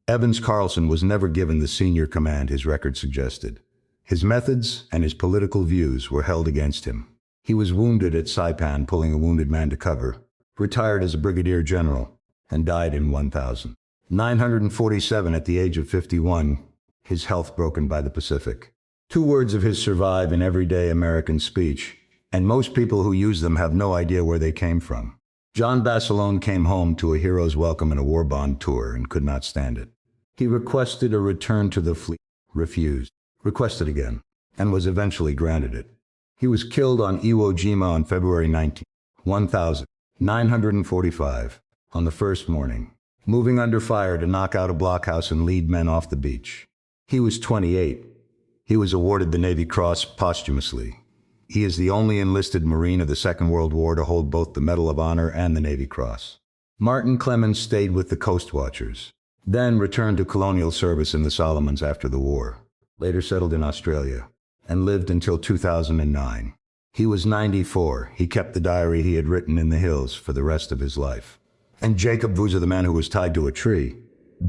Evans Carlson was never given the senior command his record suggested. His methods and his political views were held against him. He was wounded at Saipan pulling a wounded man to cover, retired as a brigadier general, and died in 1947 at the age of 51, his health broken by the Pacific. 2 words of his survive in everyday American speech, and most people who use them have no idea where they came from. John Basilone came home to a hero's welcome and a war bond tour and could not stand it. He requested a return to the fleet, refused, requested again, and was eventually granted it. He was killed on Iwo Jima on February 19, 1945, on the first morning, moving under fire to knock out a blockhouse and lead men off the beach. He was 28. He was awarded the Navy Cross posthumously. He is the only enlisted Marine of the Second World War to hold both the Medal of Honor and the Navy Cross. Martin Clemens stayed with the Coast Watchers, then returned to colonial service in the Solomons after the war, later settled in Australia, and lived until 2009. He was 94. He kept the diary he had written in the hills for the rest of his life. And Jacob Vuza, the man who was tied to a tree,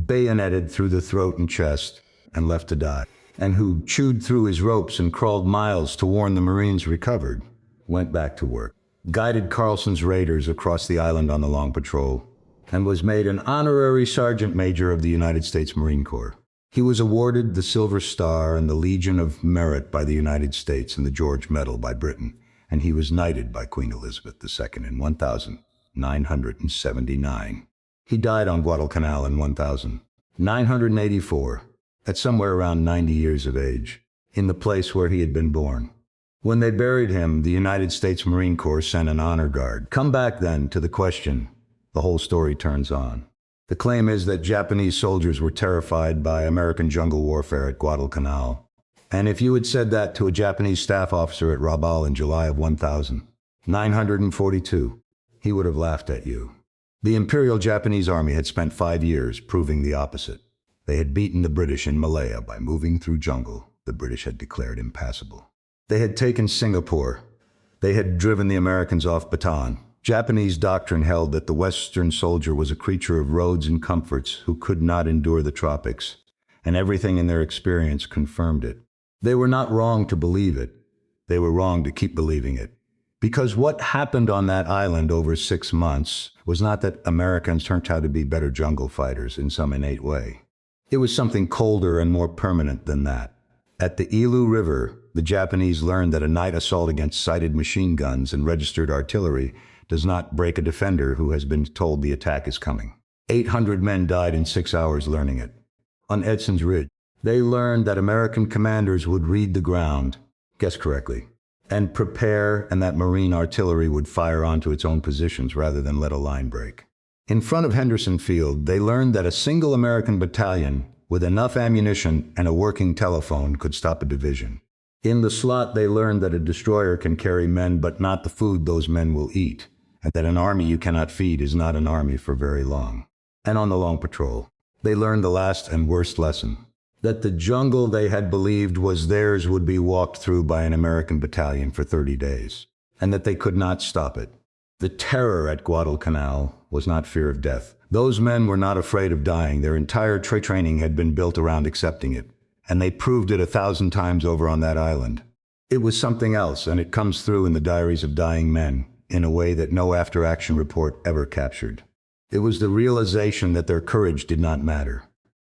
bayoneted through the throat and chest and left to die, and who chewed through his ropes and crawled miles to warn the Marines recovered, went back to work, guided Carlson's raiders across the island on the long patrol, and was made an honorary sergeant major of the United States Marine Corps. He was awarded the Silver Star and the Legion of Merit by the United States and the George Medal by Britain, and he was knighted by Queen Elizabeth II in 1979. He died on Guadalcanal in 1984, at somewhere around 90 years of age, in the place where he had been born. When they buried him, the United States Marine Corps sent an honor guard. Come back then to the question. The whole story turns on. The claim is that Japanese soldiers were terrified by American jungle warfare at Guadalcanal. And if you had said that to a Japanese staff officer at Rabaul in July of 1942, he would have laughed at you. The Imperial Japanese Army had spent 5 years proving the opposite. They had beaten the British in Malaya by moving through jungle the British had declared impassable. They had taken Singapore. They had driven the Americans off Bataan. Japanese doctrine held that the Western soldier was a creature of roads and comforts who could not endure the tropics, and everything in their experience confirmed it. They were not wrong to believe it. They were wrong to keep believing it. Because what happened on that island over 6 months was not that Americans turned out to be better jungle fighters in some innate way. It was something colder and more permanent than that. At the Ilu River, the Japanese learned that a night assault against sighted machine guns and registered artillery does not break a defender who has been told the attack is coming. 800 men died in 6 hours learning it. On Edson's Ridge, they learned that American commanders would read the ground, guess correctly, and prepare, and that Marine artillery would fire onto its own positions rather than let a line break. In front of Henderson Field, they learned that a single American battalion with enough ammunition and a working telephone could stop a division. In the slot, they learned that a destroyer can carry men but not the food those men will eat, and that an army you cannot feed is not an army for very long. And on the long patrol, they learned the last and worst lesson, that the jungle they had believed was theirs would be walked through by an American battalion for 30 days. and that they could not stop it. The terror at Guadalcanal was not fear of death. Those men were not afraid of dying. Their entire training had been built around accepting it, and they proved it 1,000 times over on that island. It was something else, and it comes through in the diaries of dying men in a way that no after-action report ever captured. It was the realization that their courage did not matter,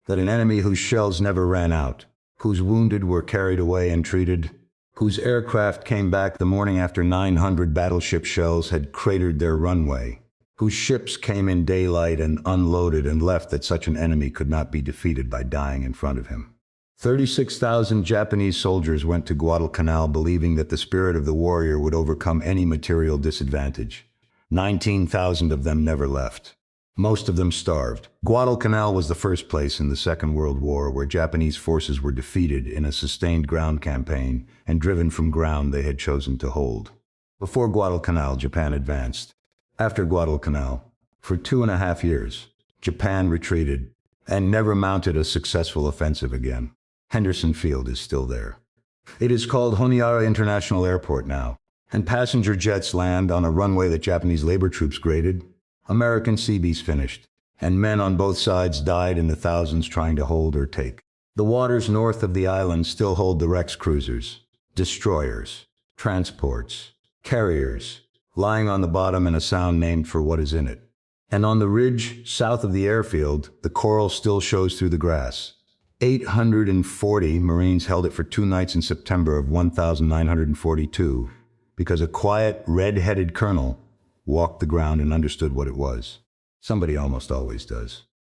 that an enemy whose shells never ran out, whose wounded were carried away and treated, whose aircraft came back the morning after 900 battleship shells had cratered their runway, whose ships came in daylight and unloaded and left, that such an enemy could not be defeated by dying in front of him. 36,000 Japanese soldiers went to Guadalcanal believing that the spirit of the warrior would overcome any material disadvantage. 19,000 of them never left. Most of them starved. Guadalcanal was the first place in the Second World War where Japanese forces were defeated in a sustained ground campaign and driven from ground they had chosen to hold. Before Guadalcanal, Japan advanced. After Guadalcanal, for 2.5 years, Japan retreated and never mounted a successful offensive again. Henderson Field is still there. It is called Honiara International Airport now, and passenger jets land on a runway that Japanese labor troops graded. American Seabees finished, and men on both sides died in the thousands trying to hold or take. The waters north of the island still hold the Rex cruisers, destroyers, transports, carriers, lying on the bottom in a sound named for what is in it. And on the ridge south of the airfield, the coral still shows through the grass. 840 Marines held it for 2 nights in September of 1942 because a quiet, red-headed colonel walked the ground and understood what it was. Somebody almost always does.